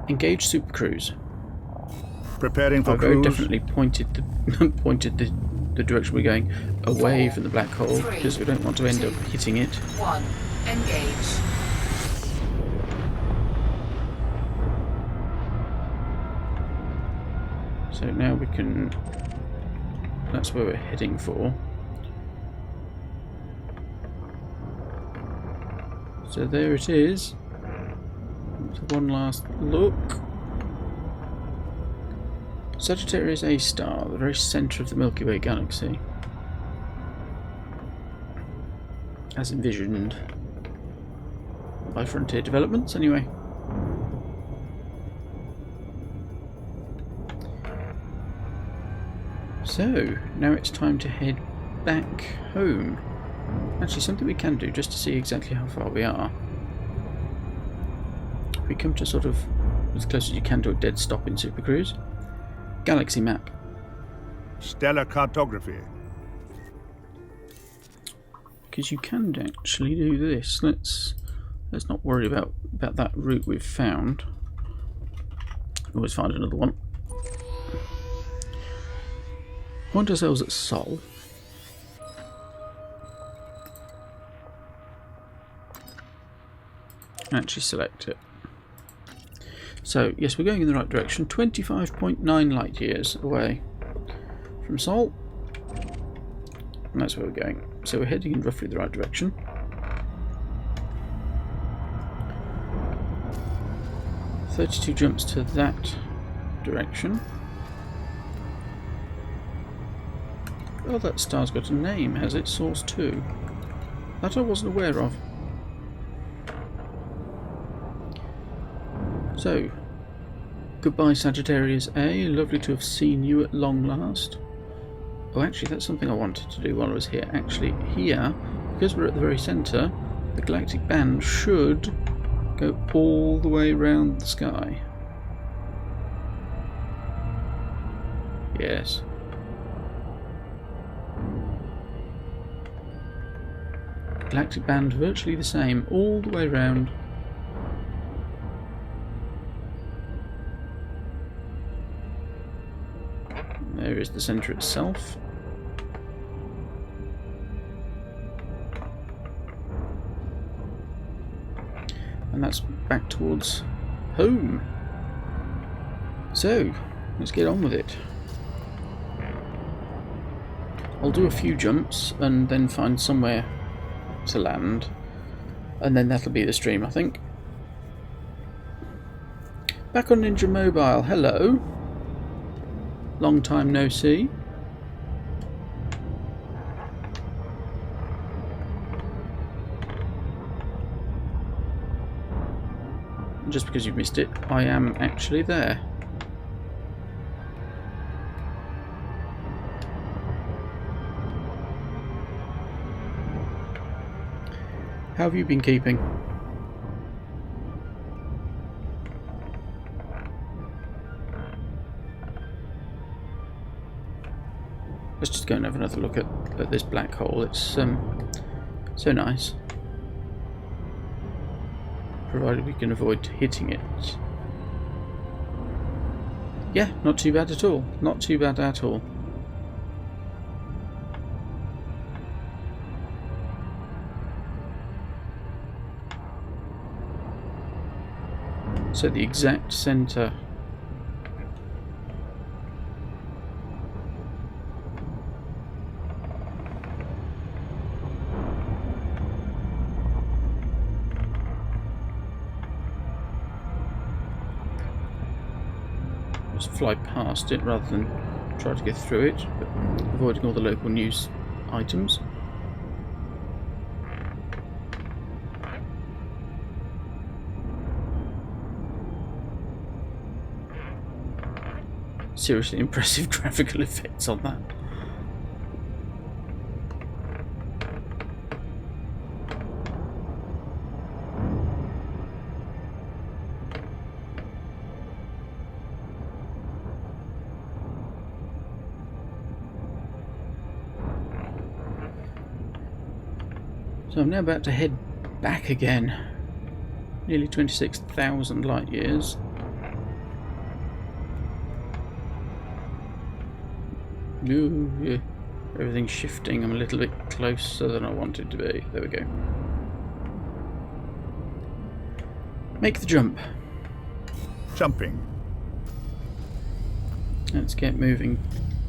Engage supercruise. Preparing for I've very cruise. definitely pointed the direction we're going away from the black hole because we don't want to end up hitting it. 1. Engage. So now we can... That's where we're heading for. So there it is. So one last look. Sagittarius A star, the very centre of the Milky Way galaxy. As envisioned by Frontier Developments, anyway. So, now it's time to head back home. Actually, something we can do just to see exactly how far we are. If we come to sort of as close as you can to a dead stop in Super Cruise. Galaxy map. Stellar cartography. Because you can actually do this. Let's not worry about that route we've found. Always find another one. Point ourselves at Sol. Actually select it. So, yes, we're going in the right direction. 25.9 light years away from Sol. And that's where we're going. So we're heading in roughly the right direction. "32 jumps to that direction. Oh, that star's got a name, has it? Source 2. That I wasn't aware of. So, goodbye Sagittarius A, lovely to have seen you at long last. Oh, actually that's something I wanted to do while I was here. Actually, here, because we're at the very centre, the galactic band should go all the way around the sky. Yes. Galactic band virtually the same, all the way around. There is the centre itself. And that's back towards home. So, let's get on with it. I'll do a few jumps and then find somewhere to land. And then that'll be the stream, I think. Back on Ninja Mobile, hello. Long time no see. Just because you've missed it, I am actually there. How have you been keeping? Let's just go and have another look at this black hole. It's so nice. Provided we can avoid hitting it. Yeah, not too bad at all. Not too bad at all. So the exact centre. Just fly past it rather than try to get through it, but avoiding all the local news items. seriously impressive graphical effects on that. So I'm now about to head back again. Nearly 26,000 light years. Ooh, yeah. Everything's shifting. I'm a little bit closer than I wanted to be. There we go. Make the jump. Jumping. Let's get moving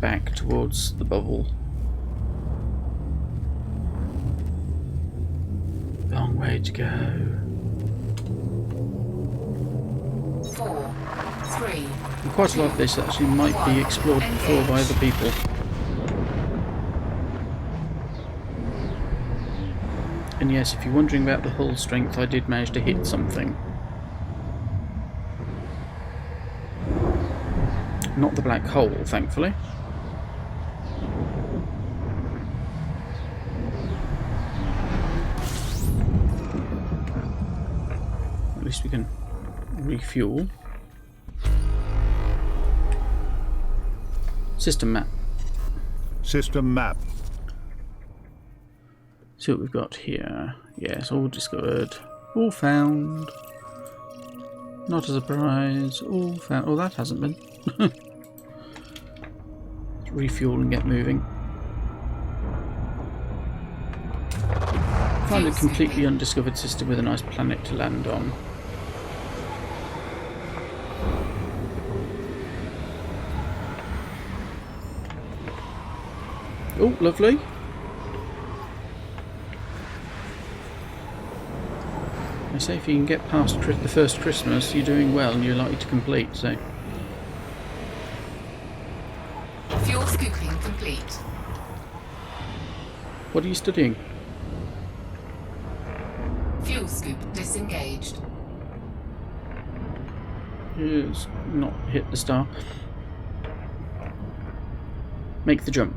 back towards the bubble. Long way to go. 4, 3. And quite a lot of this actually might be explored before by other people. And yes, if you're wondering about the hull strength, I did manage to hit something. Not the black hole, thankfully. At least we can refuel. System map. System map. See what we've got here. Yes, all discovered. All found. Not a surprise. All found. Oh, that hasn't been. Let's refuel and get moving. Find a completely undiscovered system with a nice planet to land on. Oh, lovely. I say if you can get past the first Christmas, you're doing well and you're likely to complete, so... Fuel scooping complete. What are you studying? Fuel scoop disengaged. It's not hit the star. Make the jump.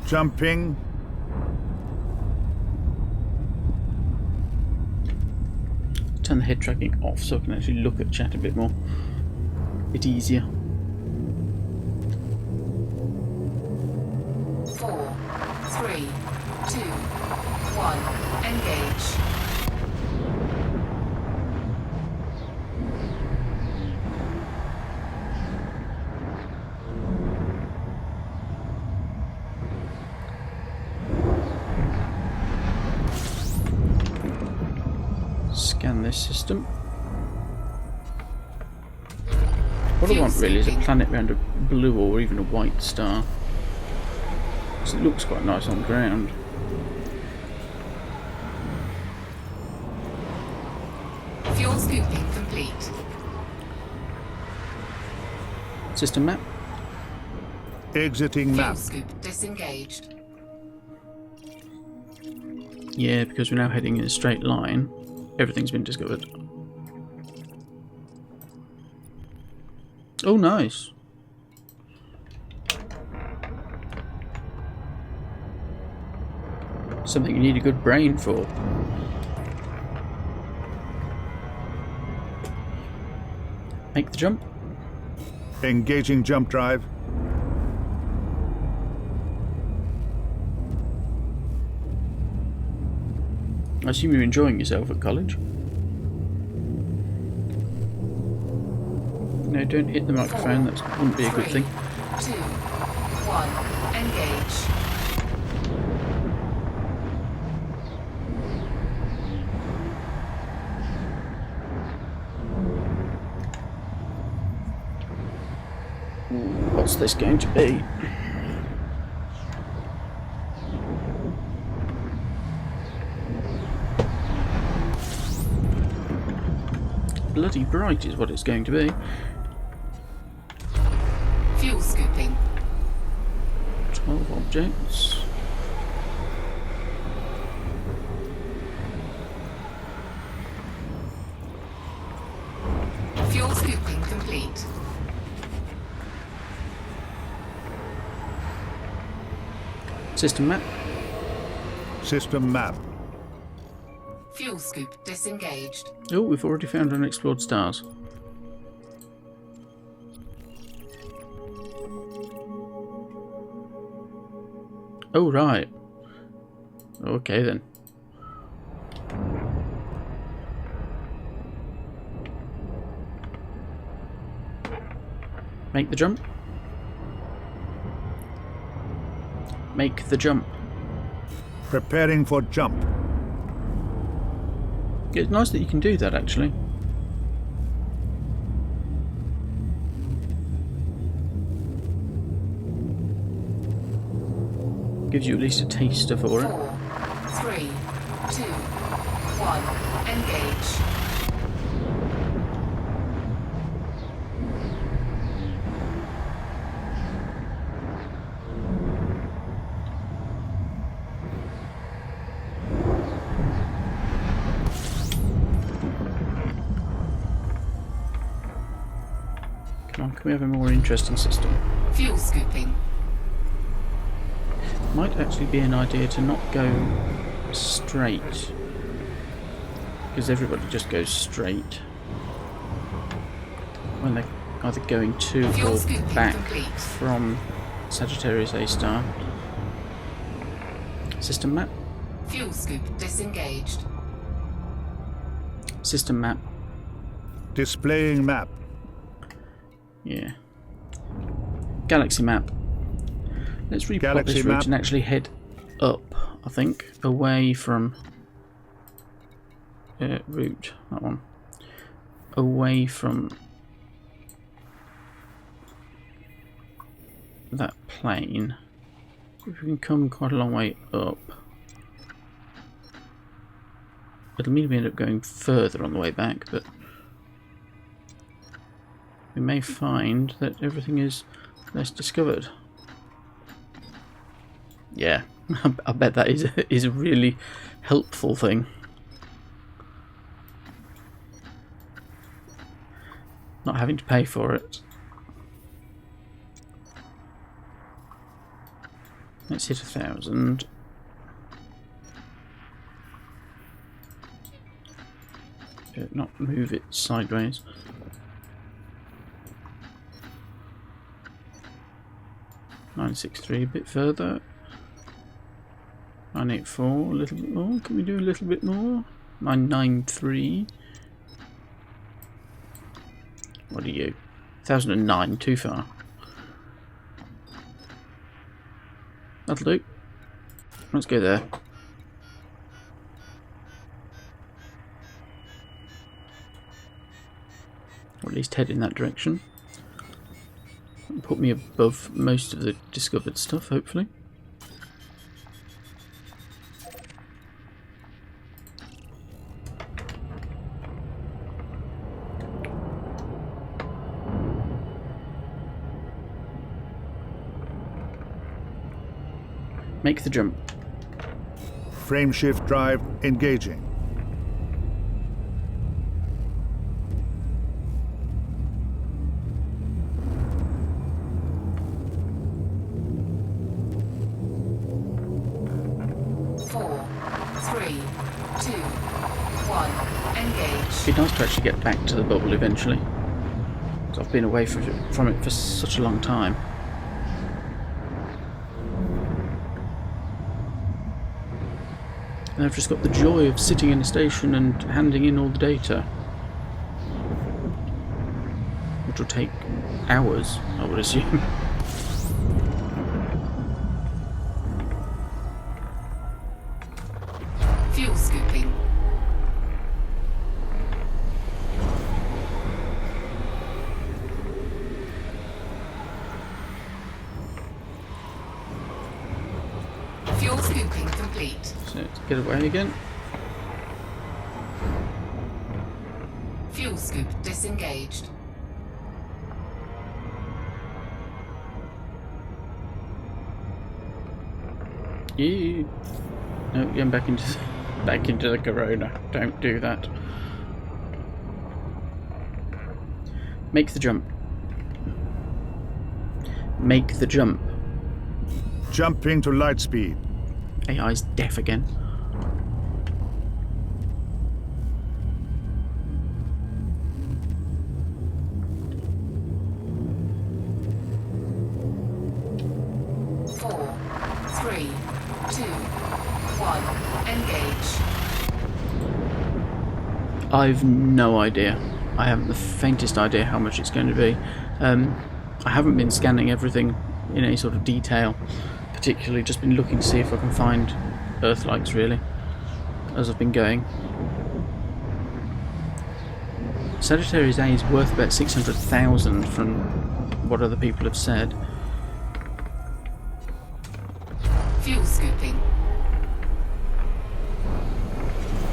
Jumping. Turn the head tracking off so I can actually look at chat a bit more. A bit easier. 4, 3, 2, 1. Engage. Scan this system. What I want really is a planet around a blue or even a white star. Because it looks quite nice on the ground. Fuel scooping complete. System map. Exiting Fuel map. scoop disengaged. Yeah, because we're now heading in a straight line. Everything's been discovered. Oh, nice. Something you need a good brain for. Make the jump. Engaging jump drive. I assume you're enjoying yourself at college. No, don't hit the microphone. That wouldn't be a good thing. 2, 1. Engage. What's this going to be? Bloody bright is what it's going to be. Fuel scooping. 12 objects. Fuel scooping complete. System map. System map. Fuel scoop disengaged. Oh, we've already found unexplored stars. Oh, right. Okay, then. Make the jump. Make the jump. Preparing for jump. It's nice that you can do that, actually. Gives you at least a taster for it. 4, 3, 2, 1. Engage. Come on, can we have a more interesting system? Fuel scooping. Might actually be an idea to not go straight, because everybody just goes straight when they're either going to Fuel or scooping back complete. from Sagittarius A star. System map. Fuel scoop disengaged. System map. Displaying map. Yeah. Galaxy map. Let's replot Galaxy this route map. and actually head up, I think, away from route, that one. Away from that plane. If we can come quite a long way up. It'll mean we end up going further on the way back, but we may find that everything is less discovered. Yeah, I bet that is a really helpful thing. Not having to pay for it. Let's hit 1,000. Not move it sideways. $963, a bit further. 984, a little bit more. Can we do a little bit more? 993. What are you? 1009, too far. That'll do. Let's go there. Or at least head in that direction. Put me above most of the discovered stuff, hopefully. Make the jump. Frameshift drive engaging. It'd be nice to actually get back to the bubble eventually. 'Cause I've been away from it for such a long time. And I've just got the joy of sitting in a station and handing in all the data. Which will take hours, I would assume. Fuel scooping. Fuel scooping complete. So let's get away again. Fuel scoop disengaged. Yeah. No, getting back into the Corona. Don't do that. Make the jump. Make the jump. Jumping to light speed. AI's deaf again. Four, three, two, one. Engage. I've no idea. I haven't the faintest idea how much it's going to be. I haven't been scanning everything in any sort of detail, particularly just been looking to see if I can find Earthlights really, as I've been going. Sagittarius A is worth about 600,000 from what other people have said. Fuel scooping.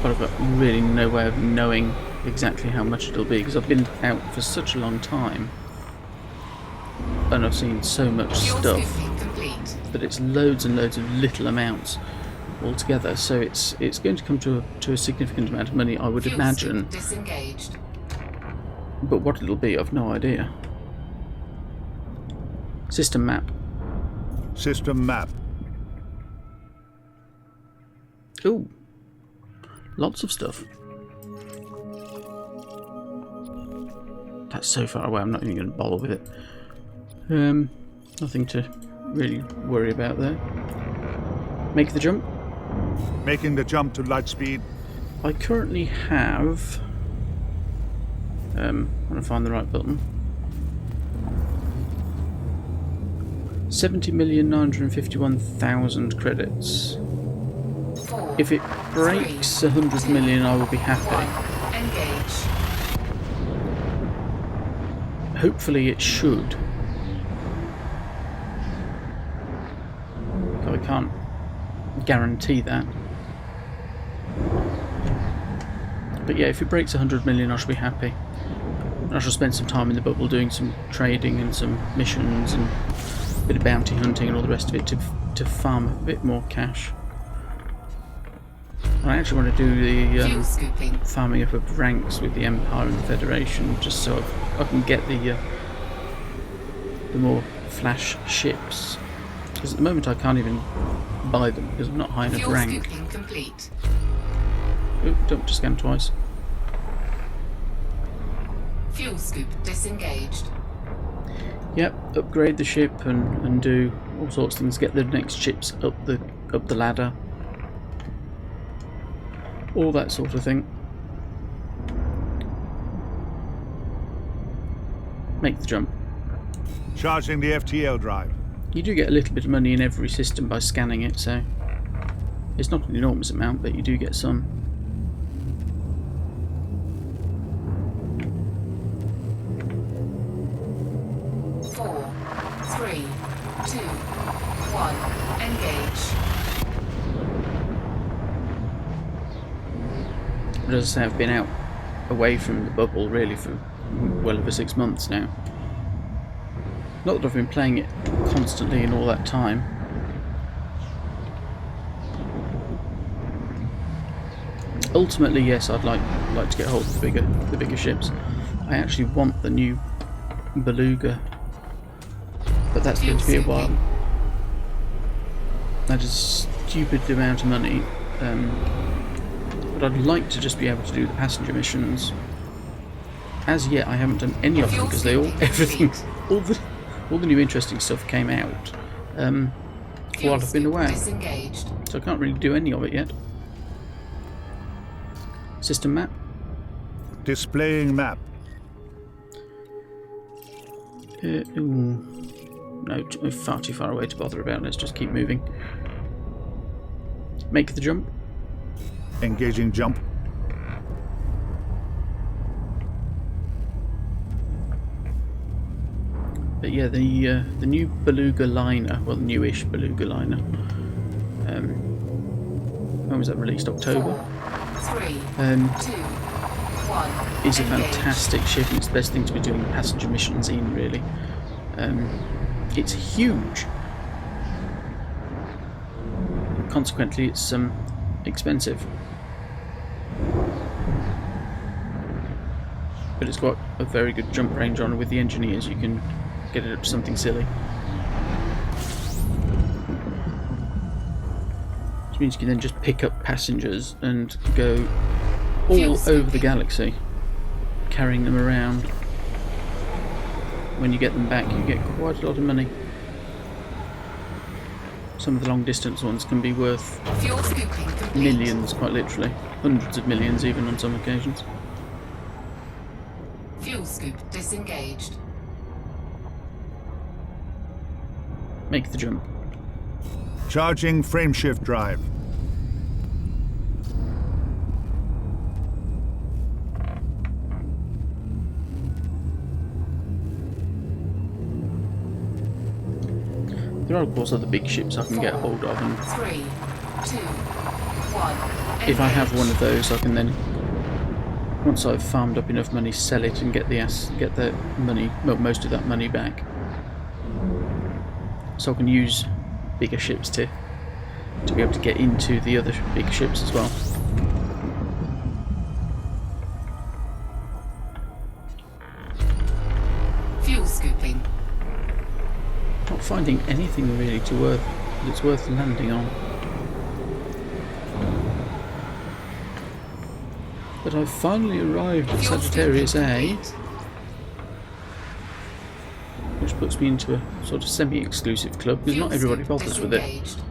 But I've got really no way of knowing exactly how much it'll be because I've been out for such a long time and I've seen so much Fuel stuff scooping complete. that it's loads and loads of little amounts altogether, so it's going to come to a significant amount of money, I would Fuel imagine, scoop disengaged. but what it'll be I've no idea. System map. System map. Ooh, lots of stuff. That's so far away I'm not even going to bother with it. Nothing to really worry about there. Make the jump. Making the jump to light speed. I currently have... I'm going to find the right button. 70,951,000 credits. Four, If it breaks 100 million, I will be happy. engage. Hopefully it should. So I can't guarantee that. But yeah, if it breaks 100 million, I shall be happy. I shall spend some time in the bubble doing some trading and some missions and a bit of bounty hunting and all the rest of it to farm a bit more cash. I actually want to do the Fuel scooping. farming up of ranks with the Empire and the Federation, just so I can get the more flash ships. Because at the moment I can't even buy them because I'm not high enough Fuel rank. scooping complete. Oop, don't scan twice. Fuel scoop disengaged. Yep, upgrade the ship and do all sorts of things. Get the next ships up the ladder. All that sort of thing. Make the jump. Charging the FTL drive. You do get a little bit of money in every system by scanning it, so it's not an enormous amount, but you do get some. Four, three, two, one. Engage. But as I say, I've been out away from the bubble really for well over 6 months now. Not that I've been playing it constantly in all that time. Ultimately, yes, I'd like to get hold of the bigger ships. I actually want the new Beluga, but that's going to be a while. That is a stupid amount of money. But I'd like to just be able to do the passenger missions. As yet, I haven't done any of them because all the new interesting stuff came out while I've been away, Disengaged. so I can't really do any of it yet. System map. Displaying map. Ooh. No, far too far away to bother about. Let's just keep moving. Make the jump. Engaging jump. But yeah, the new Beluga liner, well, the newish Beluga liner. When was that released? October. 4, 3, 2, 1. Is a Engage. fantastic ship, and it's the best thing to be doing passenger missions in, really. It's huge. Consequently, it's expensive. But it's got a very good jump range on it. With the engineers, you can get it up to something silly. Which means you can then just pick up passengers and go all over the galaxy, carrying them around. When you get them back, you get quite a lot of money. Some of the long distance ones can be worth millions, quite literally. Hundreds of millions even on some occasions. Fuel scoop disengaged. Make the jump. Charging frameshift drive. There are of course other big ships I can get hold of, and 3, 2, 1. if I have one of those I can then, once I've farmed up enough money, sell it and get the money, well, most of that money back. So I can use bigger ships to be able to get into the other big ships as well. Fuel scooping. Not finding anything really that's worth landing on. But I've finally arrived at Fuel Sagittarius scooping A, complete. which puts me into a sort of semi-exclusive club because Fuel not everybody scoop bothers with it. disengaged.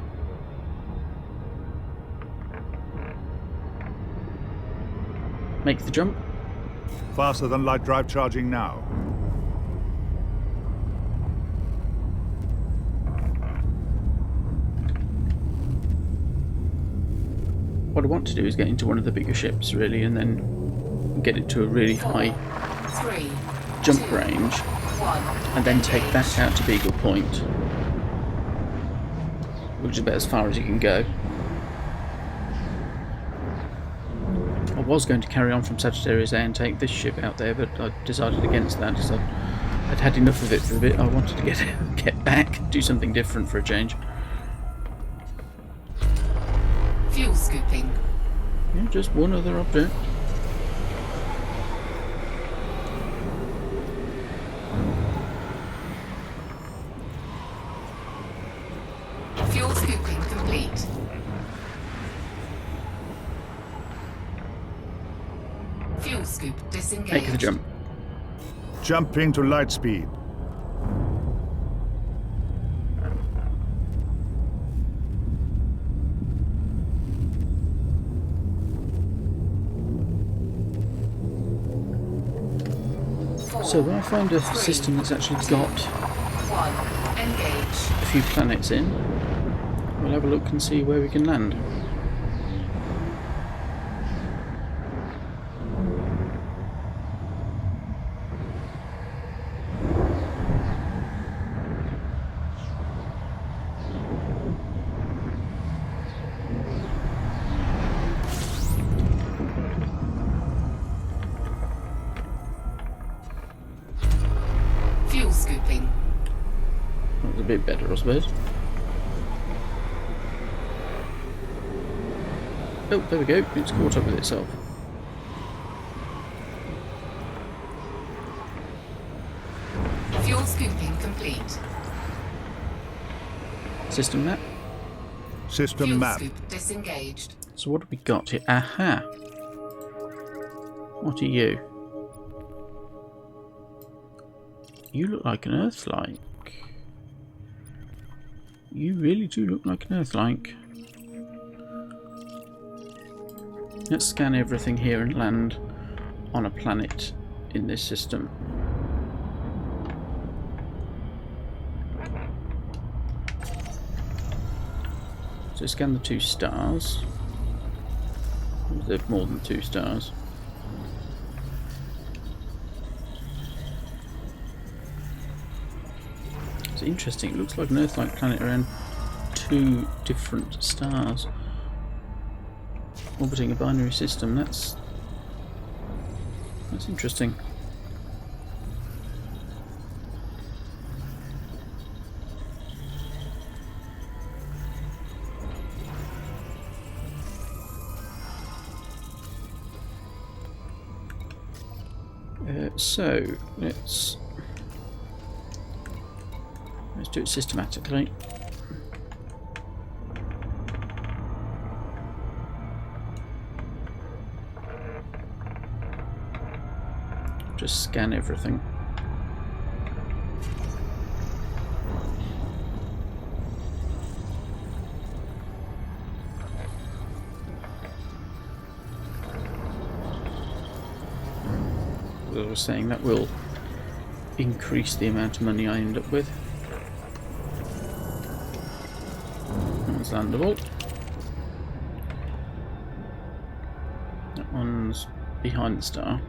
Make the jump. Faster than light drive charging now. What I want to do is get into one of the bigger ships really, and then get it to a really high 3, jump 2, range, 1. and then take that out to Beagle Point, which is about as far as you can go. I was going to carry on from Sagittarius A and take this ship out there, but I decided against that because I'd had enough of it for a bit. I wanted to get back, do something different for a change. Fuel scooping. Yeah, just one other object. Fuel scooping complete. Fuel scoop disengaged. Make the jump. Jumping to light speed. So when I find a system that's actually got 1. Engage. a few planets in, we'll have a look and see where we can land. Fuel scooping. That was a bit better, I suppose. Oh, there we go. It's caught up with itself. Fuel scooping complete. System map. System Fuel map. scoop disengaged. So what have we got here? Aha! What are you? You look like an Earth-like. You really do look like an Earth-like. Let's scan everything here and land on a planet in this system. So scan the 2 stars. There's more than 2 stars. It's interesting, it looks like an Earth-like planet around 2 different stars. Orbiting a binary system, that's interesting. So let's do it systematically. just scan everything. As I was saying, that will increase the amount of money I end up with. That one's landable. That one's behind the star.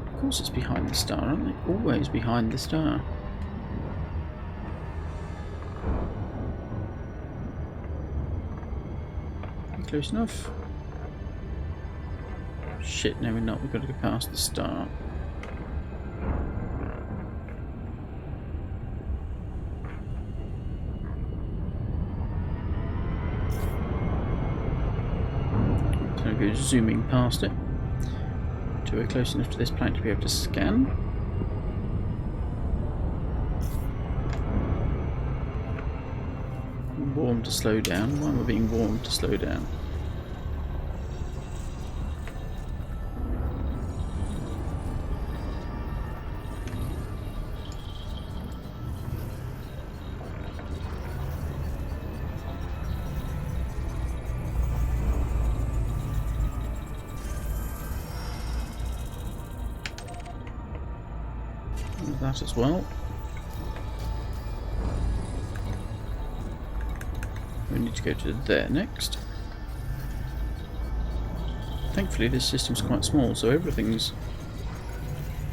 Of course it's behind the star, aren't they? Always behind the star. Close enough. Shit, no we're not. We've got to go past the star. So I'll go zooming past it. Till we're close enough to this planet to be able to scan. Warm to slow down. Why am I being warned to slow down? That as well. We need to go to there next. Thankfully this system's quite small, so everything's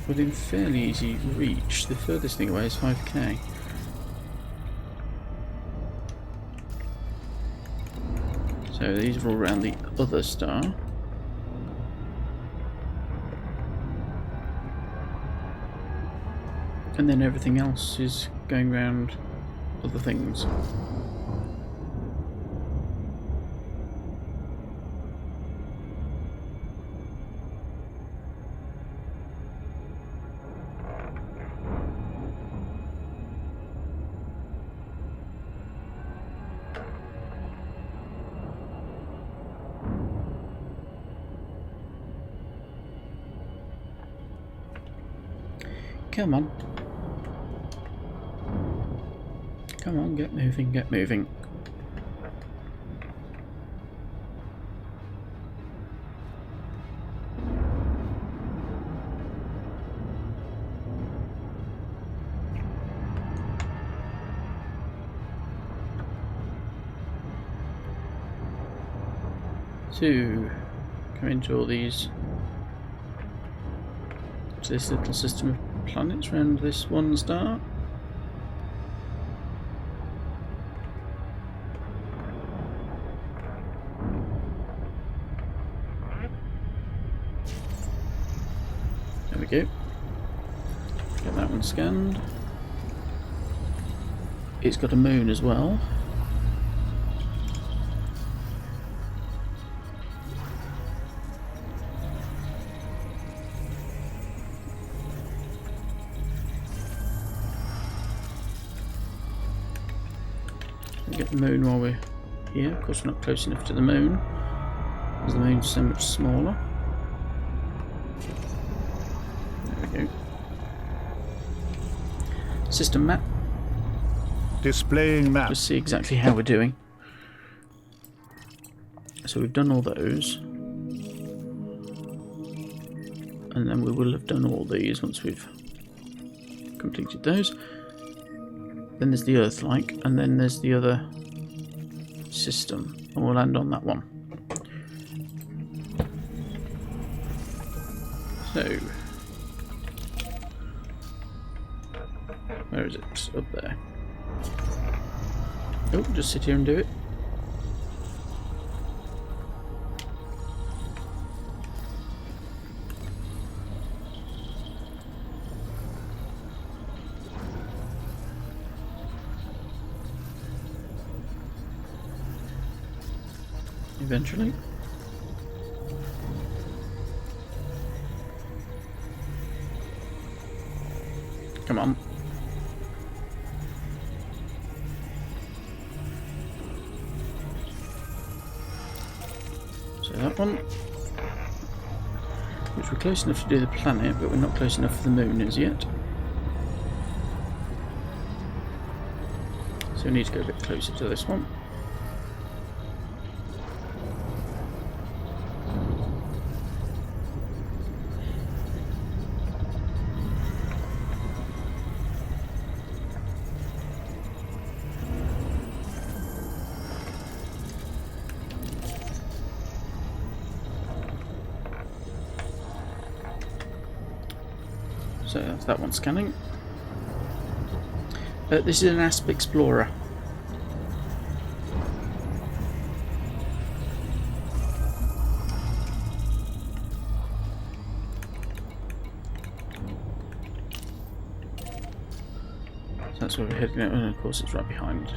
within fairly easy reach. The furthest thing away is 5k. So these are all around the other star. And then everything else is going around other things. Come on. Come on, get moving, get moving. To come into all these, to this little system of planets around this one star. There we go. Get that one scanned. It's got a moon as well. Get the moon while we're here. Of course we're not close enough to the moon, because the moon's so much smaller. There we go. System map. Displaying map. Just see exactly how we're doing. So we've done all those. And then we will have done all these once we've completed those. Then there's the Earth-like, and then there's the other system, and we'll land on that one. So, where is it? Up there. Oh, just sit here and do it. Eventually. Come on. So that one. Which we're close enough to do the planet, but we're not close enough for the moon as yet. So we need to go a bit closer to this one. So that's that one scanning. This is an ASP Explorer. So that's where we're heading out, and of course it's right behind.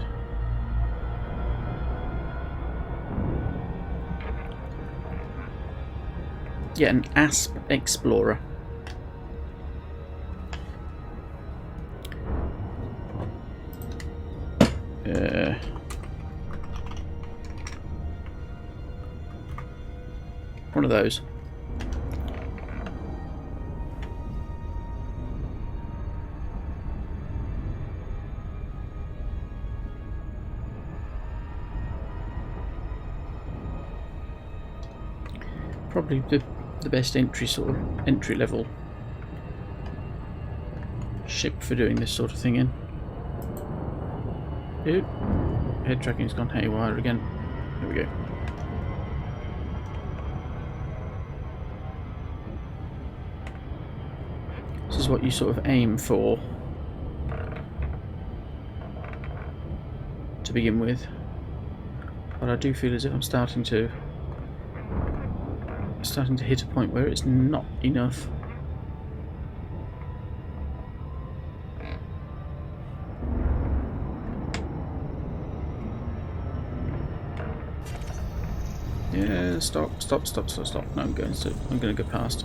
Yeah, an ASP Explorer. One of those. Probably the best entry level ship for doing this sort of thing in. Dude, head tracking's gone haywire again. There we go. This is what you sort of aim for to begin with, but I do feel as if I'm starting to hit a point where it's not enough. Yeah, stop. No, I'm going to go past.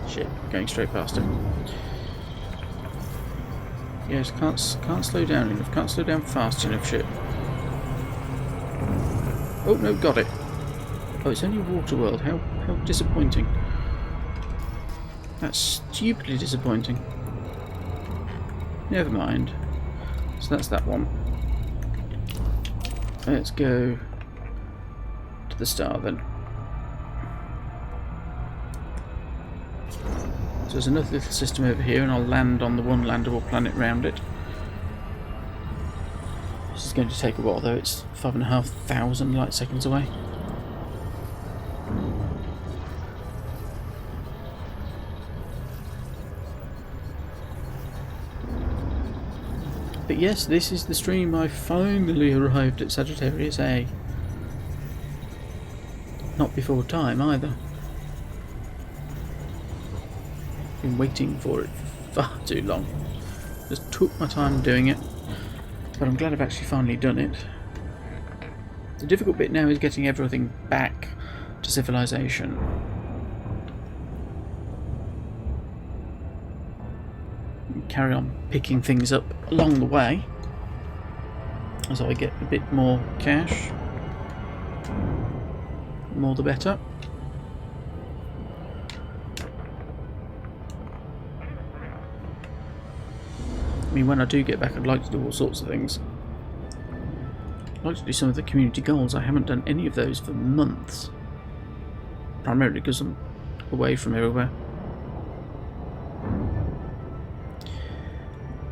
Shit, going straight past it. Yes, can't slow down enough. Can't slow down fast enough. Shit. Oh no, got it. Oh, it's only a water world. How disappointing. That's stupidly disappointing. Never mind. So that's that one. Let's go to the star then. So there's another little system over here, and I'll land on the one landable planet round it. This is going to take a while though, it's 5,500 light seconds away. But yes, this is the stream. I finally arrived at Sagittarius A. Not before time either. Been waiting for it for far too long. Just took my time doing it, but I'm glad I've actually finally done it. The difficult bit now is getting everything back to civilization. Carry on picking things up along the way as I get a bit more cash. The more the better. I mean, when I do get back, I'd like to do all sorts of things. I'd like to do some of the community goals. I haven't done any of those for months. Primarily because I'm away from everywhere.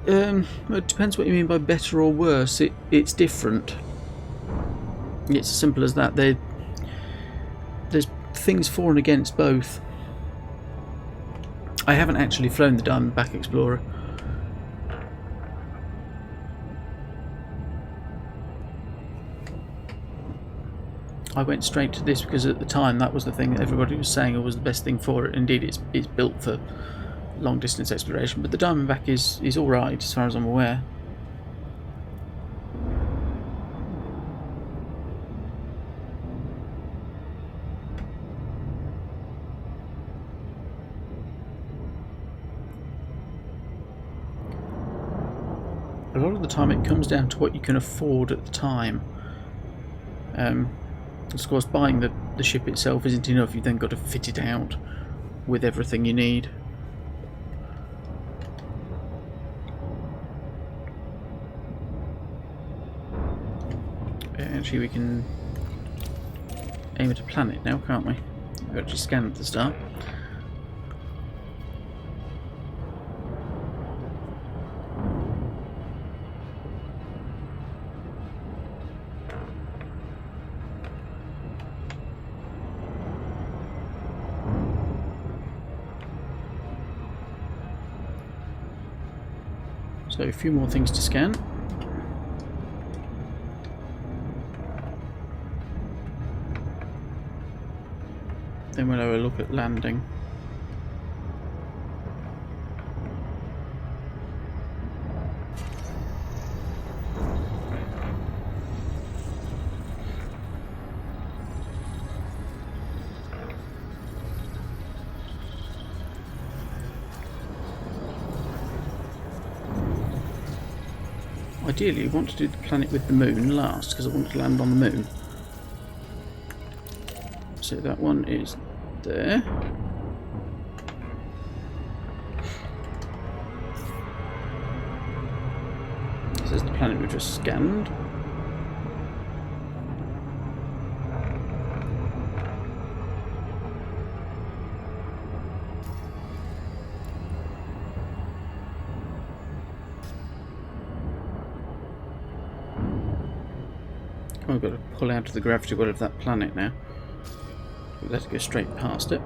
It depends what you mean by better or worse. It's different. It's as simple as that. There's things for and against both. I haven't actually flown the Diamondback Explorer. I went straight to this because at the time that was the thing that everybody was saying was the best thing for it. Indeed, it's built for long distance exploration, but the Diamondback is alright as far as I'm aware. A lot of the time it comes down to what you can afford at the time. Of course, buying the the ship itself isn't enough, you've then got to fit it out with everything you need. Actually, we can aim at a planet now, can't we? We've actually scanned at the start. So a few more things to scan. Then we'll have a look at landing. Ideally, I want to do the planet with the moon last, because I want to land on the moon. So that one is there. This is the planet we just scanned. Oh, I've got to pull out of the gravity well of that planet now. Let it go straight past it.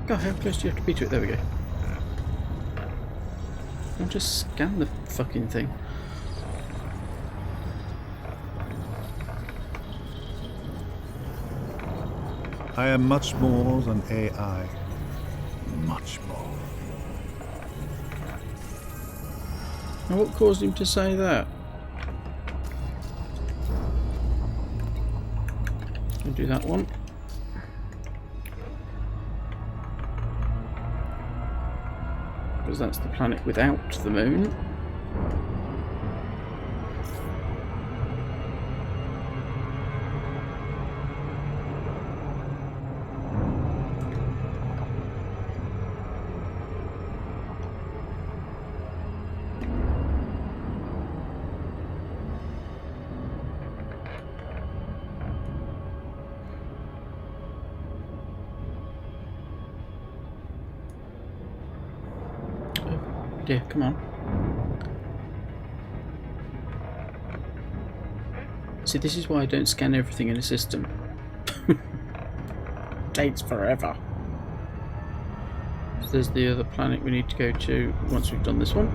God, how close do you have to be to it? There we go. I'll just scan the fucking thing. I am much more than AI. Much more. Now, what caused him to say that? I'll do that one. Because that's the planet without the moon. Yeah, come on. See, this is why I don't scan everything in a system. Takes forever. So there's the other planet we need to go to once we've done this one.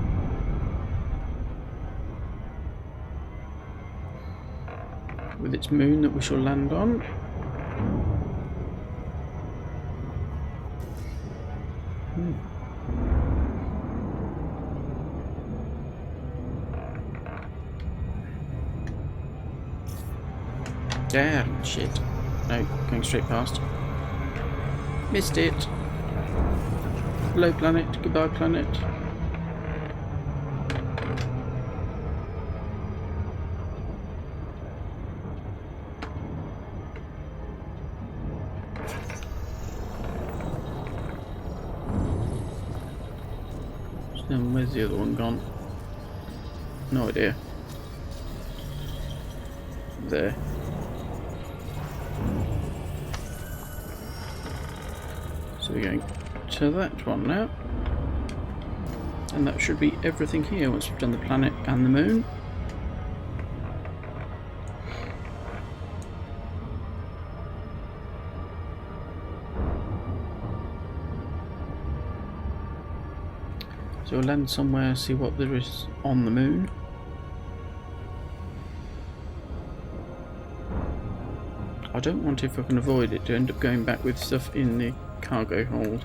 With its moon that we shall land on. Damn, shit. No, going straight past. Missed it. Hello planet, goodbye planet. So then where's the other one gone? No idea. There. So we're going to that one now. And that should be everything here once we've done the planet and the moon. So we'll land somewhere, see what there is on the moon. I don't want, if I can avoid it, to end up going back with stuff in the cargo hold,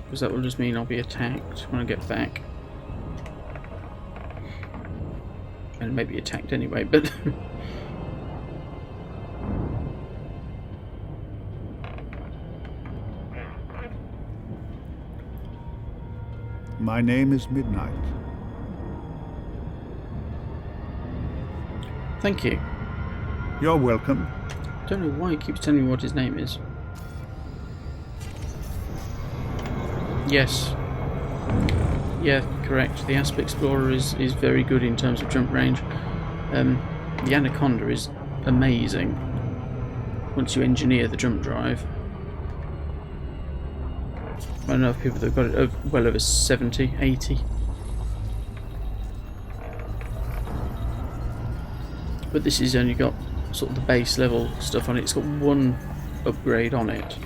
because that will just mean I'll be attacked when I get back. And maybe attacked anyway, but My name is Midnight. thank you. You're welcome. Don't know why he keeps telling me what his name is. Yes. Yeah, correct. The Asp Explorer is very good in terms of jump range. The Anaconda is amazing once you engineer the jump drive. I know of people that have got it well over 70, 80. But this has only got sort of the base level stuff on it. It's got one upgrade on it.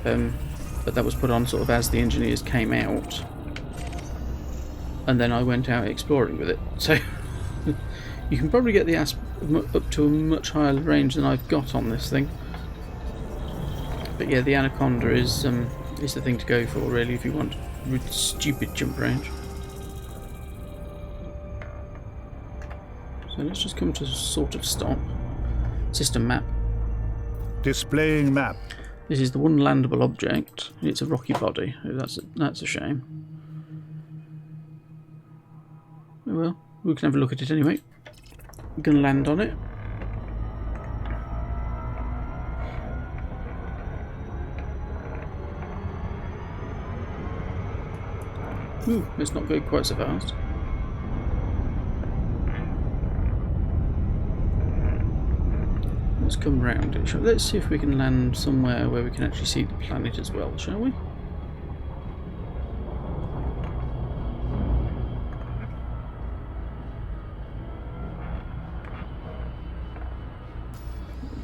But that was put on sort of as the engineers came out. And then I went out exploring with it. So you can probably get the Asp up to a much higher range than I've got on this thing. But yeah, the Anaconda is the thing to go for, really, if you want stupid jump range. So let's just come to sort of stop. System map. Displaying map. This is the one landable object. It's a rocky body. That's a shame. Oh well, we can have a look at it anyway. We're going to land on it. Ooh, let's not go quite so fast. Let's come round it. Let's see if we can land somewhere where we can actually see the planet as well, shall we?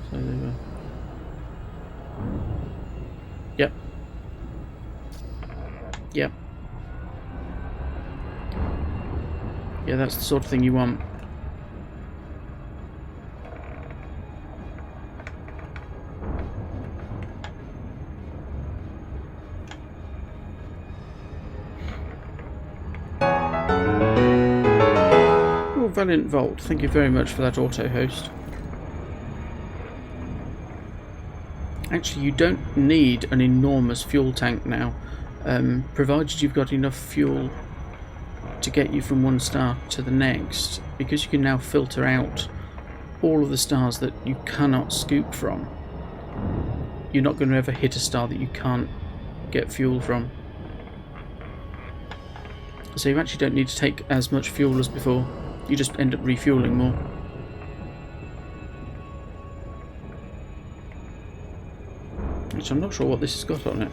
So there we go. Yep. Yep. Yeah, that's the sort of thing you want. Oh, Valiant Volt, thank you very much for that auto host. Actually, you don't need an enormous fuel tank now, provided you've got enough fuel to get you from one star to the next, because you can now filter out all of the stars that you cannot scoop from. You're not going to ever hit a star that you can't get fuel from. So you actually don't need to take as much fuel as before. You just end up refueling more. Which I'm not sure what this has got on it.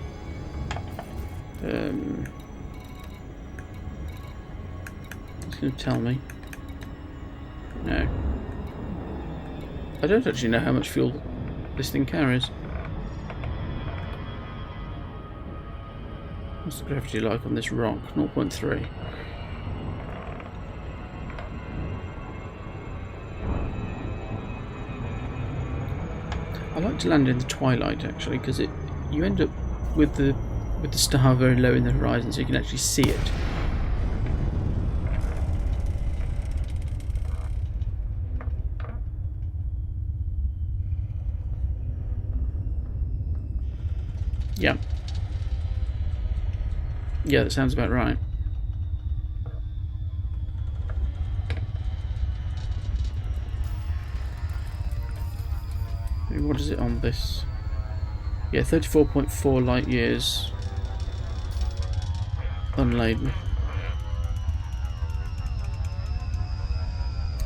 It's going to tell me. No. I don't actually know how much fuel this thing carries. What's the gravity like on this rock? 0.3. I like to land in the twilight actually, because you end up with the star very low in the horizon, so you can actually see it. Yeah. Yeah, that sounds about right. What is it on this? Yeah, 34.4 light years unladen.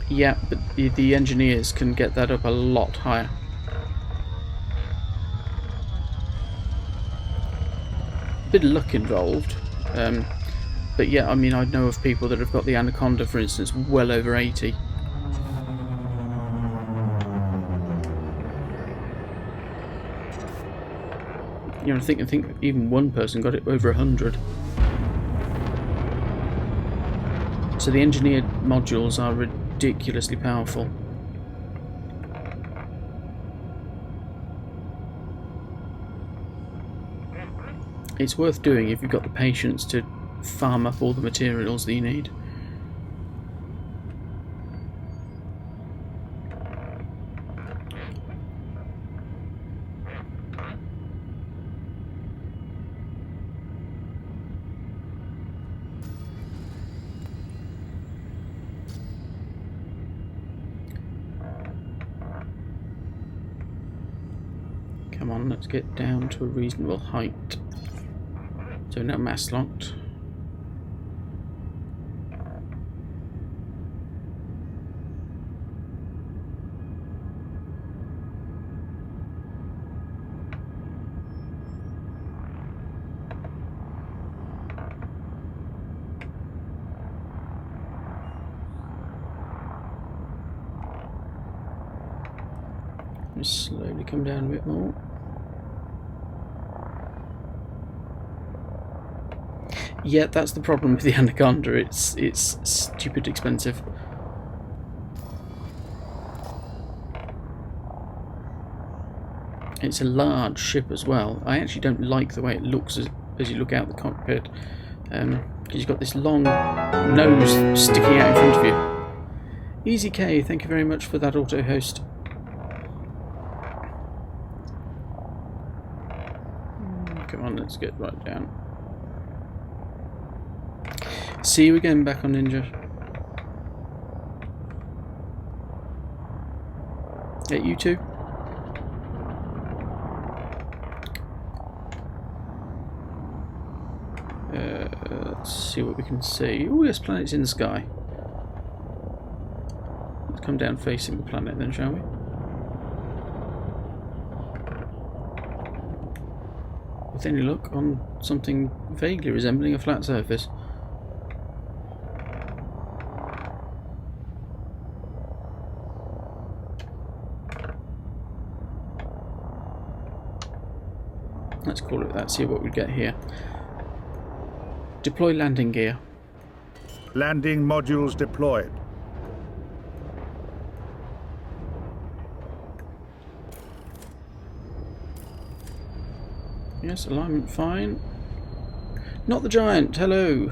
Yeah, but the engineers can get that up a lot higher. Bit of luck involved, but yeah, I mean, I know of people that have got the Anaconda, for instance, well over 80. You know, I think even one person got it over 100. So the engineered modules are ridiculously powerful. It's worth doing if you've got the patience to farm up all the materials that you need. Come on, let's get down to a reasonable height. So now mass locked. Just slowly come down a bit more. Yeah, that's the problem with the Anaconda. It's stupid expensive. It's a large ship as well. I actually don't like the way it looks as you look out the cockpit, because you've got this long nose sticking out in front of you. Easy K, thank you very much for that auto host. Come on, let's get right down. See you again back on Ninja. Yeah, you too. Let's see what we can see. Oh, yes, planets in the sky. Let's come down facing the planet then, shall we? With any luck, on something vaguely resembling a flat surface. Let's call it that, see what we get here. Deploy landing gear. Landing modules deployed. Yes, alignment fine. Not the giant, hello.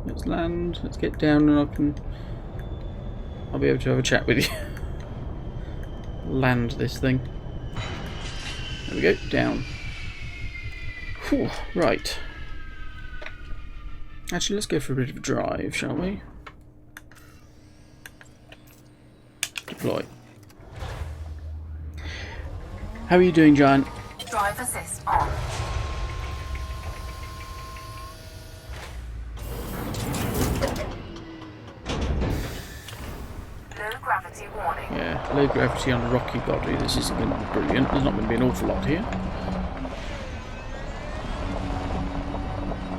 Let's land, let's get down and I'll be able to have a chat with you. Land this thing. There we go, down. Whew, right. Actually, let's go for a bit of a drive, shall we? Deploy. How are you doing, Giant? Drive assist on. Low gravity warning. Yeah, low gravity on a rocky body. This isn't going to be brilliant. There's not going to be an awful lot here.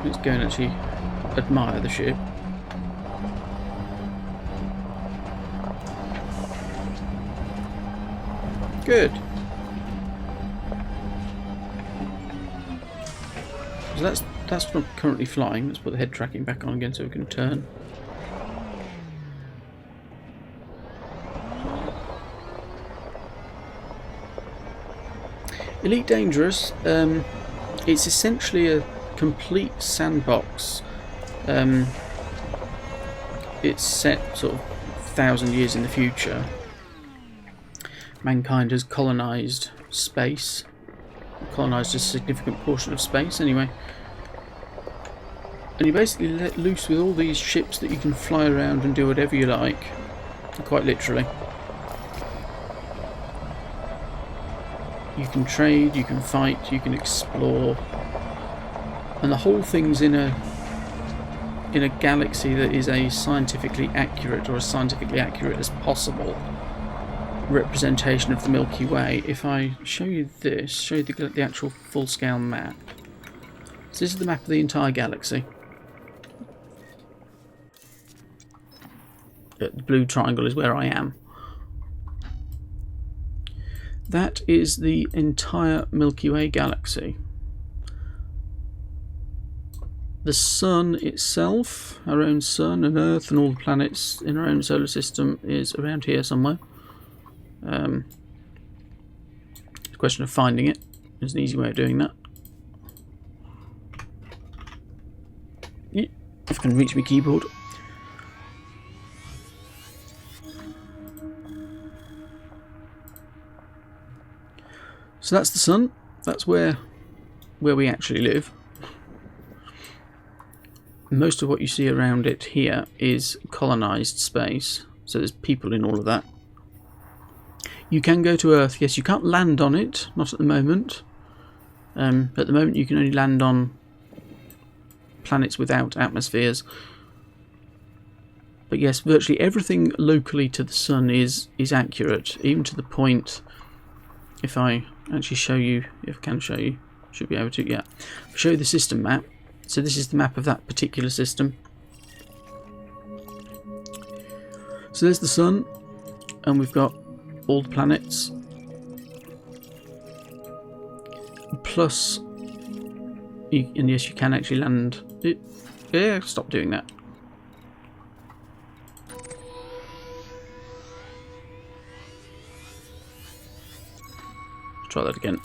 Let's go and actually admire the ship. Good. So that's not currently flying. Let's put the head tracking back on again so we can turn. Elite Dangerous. It's essentially a complete sandbox. It's set sort of 1,000 years in the future. Mankind has colonised space. Colonised a significant portion of space anyway. And you basically let loose with all these ships that you can fly around and do whatever you like. Quite literally. You can trade, you can fight, you can explore. And the whole thing's in a galaxy that is a scientifically accurate, or as scientifically accurate as possible, representation of the Milky Way. If I show you this, show you the actual full-scale map. So this is the map of the entire galaxy. The blue triangle is where I am. That is the entire Milky Way galaxy. The Sun itself, our own Sun and Earth and all the planets in our own solar system, is around here somewhere. a question of finding it. There's an easy way of doing that. Yeah, if I can reach my keyboard. So that's the sun. That's where we actually live. Most of what you see around it here is colonized space. So there's people in all of that. You can go to Earth. Yes, you can't land on it. Not at the moment. At the moment you can only land on planets without atmospheres. But yes, virtually everything locally to the sun is accurate. Even to the point, if I actually show you, if I can show you, should be able to, yeah. I'll show you the system map. So this is the map of that particular system. So there's the sun, and we've got all the planets. Plus, and yes, you can actually land it. Yeah, stop doing that. Try that again.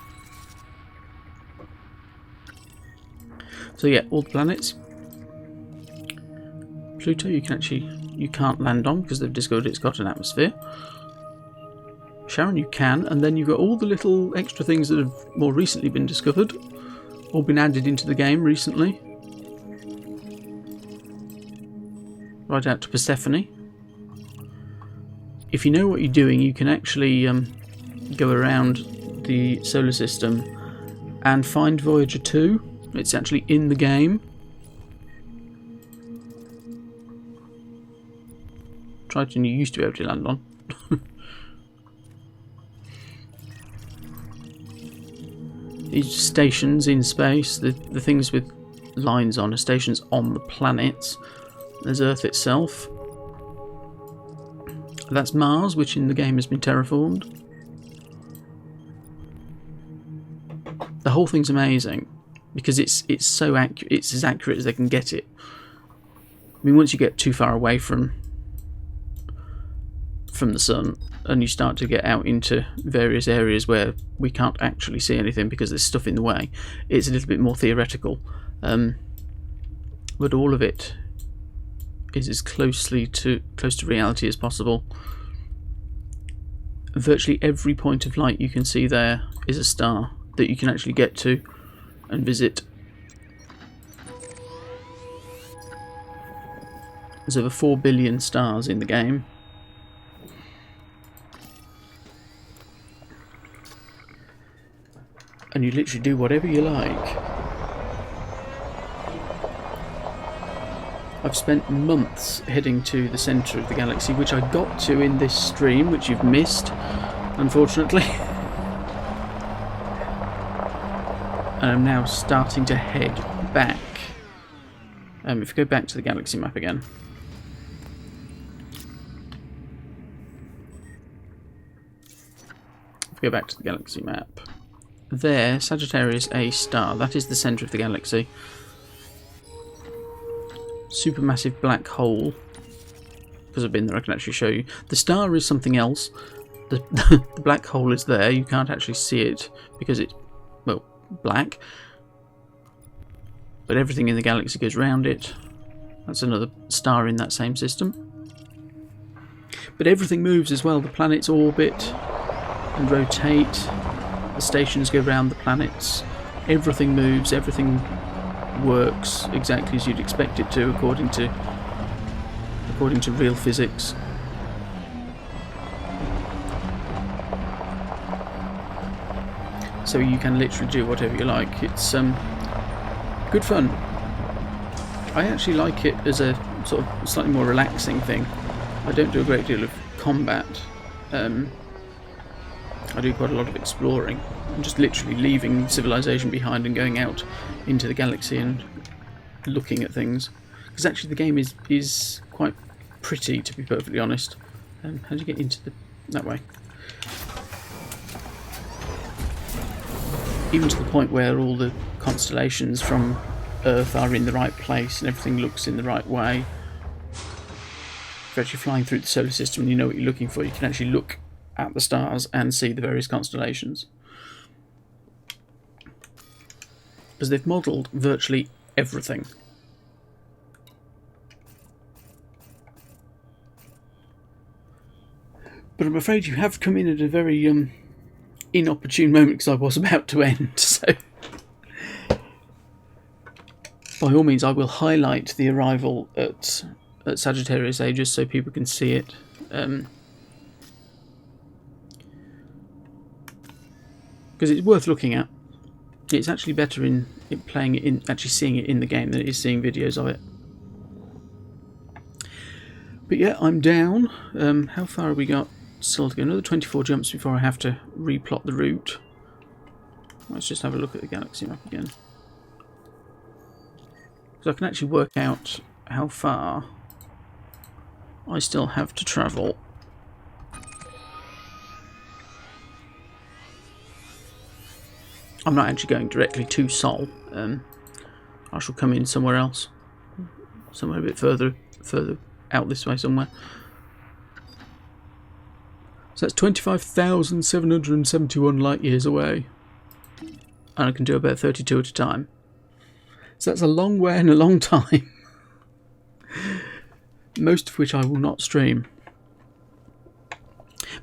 So yeah, all the planets. Pluto, you can't land on because they've discovered it's got an atmosphere. Charon, you can, and then you've got all the little extra things that have more recently been discovered, or been added into the game recently. Right out to Persephone. If you know what you're doing, you can actually go around the solar system and find Voyager 2. It's actually in the game. Triton you used to be able to land on. These stations in space, the things with lines on, are stations on the planets. There's Earth itself. That's Mars, which in the game has been terraformed. The whole thing's amazing because it's so accurate. It's as accurate as they can get it. I mean, once you get too far away from the sun and you start to get out into various areas where we can't actually see anything because there's stuff in the way, it's a little bit more theoretical. But all of it is as close to reality as possible. Virtually every point of light you can see there is a star that you can actually get to and visit. There's over 4 billion stars in the game. And you literally do whatever you like. I've spent months heading to the centre of the galaxy, which I got to in this stream, which you've missed, unfortunately. And I'm now starting to head back. If we go back to the galaxy map again. If we go back to the galaxy map. There, Sagittarius A star. That is the centre of the galaxy. Supermassive black hole. Because I've been there, I can actually show you. The star is something else. The black hole is there. You can't actually see it because it's, well, black. But everything in the galaxy goes round it. That's another star in that same system. But everything moves as well. The planets orbit and rotate. The stations go round the planets. Everything moves. Everything works exactly as you'd expect it to, according to real physics. So you can literally do whatever you like. It's good fun. I actually like it as a sort of slightly more relaxing thing. I don't do a great deal of combat. I do quite a lot of exploring. I'm just literally leaving civilization behind and going out into the galaxy and looking at things. Because actually the game is quite pretty, to be perfectly honest. How do you get into that way? Even to the point where all the constellations from Earth are in the right place and everything looks in the right way. If you're actually flying through the solar system and you know what you're looking for, you can actually look at the stars and see the various constellations. because they've modelled virtually everything. But I'm afraid you have come in at a very inopportune moment, because I was about to end. So, by all means, I will highlight the arrival at Sagittarius A just so people can see it. Because it's worth looking at. It's actually better in playing it in, actually seeing it in the game than it is seeing videos of it. But yeah, I'm down. How far have we got still to go? Another 24 jumps before I have to replot the route. Let's just have a look at the galaxy map again. So I can actually work out how far I still have to travel. I'm not actually going directly to Sol. I shall come in somewhere else, somewhere a bit further out this way somewhere. So that's 25,771 light years away, and I can do about 32 at a time. So that's a long way and a long time. Most of which I will not stream.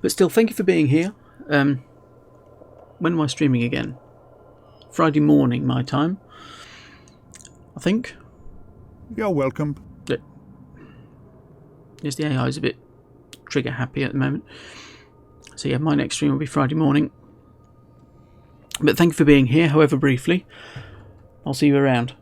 But still, thank you for being here. When am I streaming again? Friday morning, my time, I think. You're welcome. Yes, the AI is a bit trigger happy at the moment. So yeah, my next stream will be Friday morning. But thank you for being here, however briefly. I'll see you around.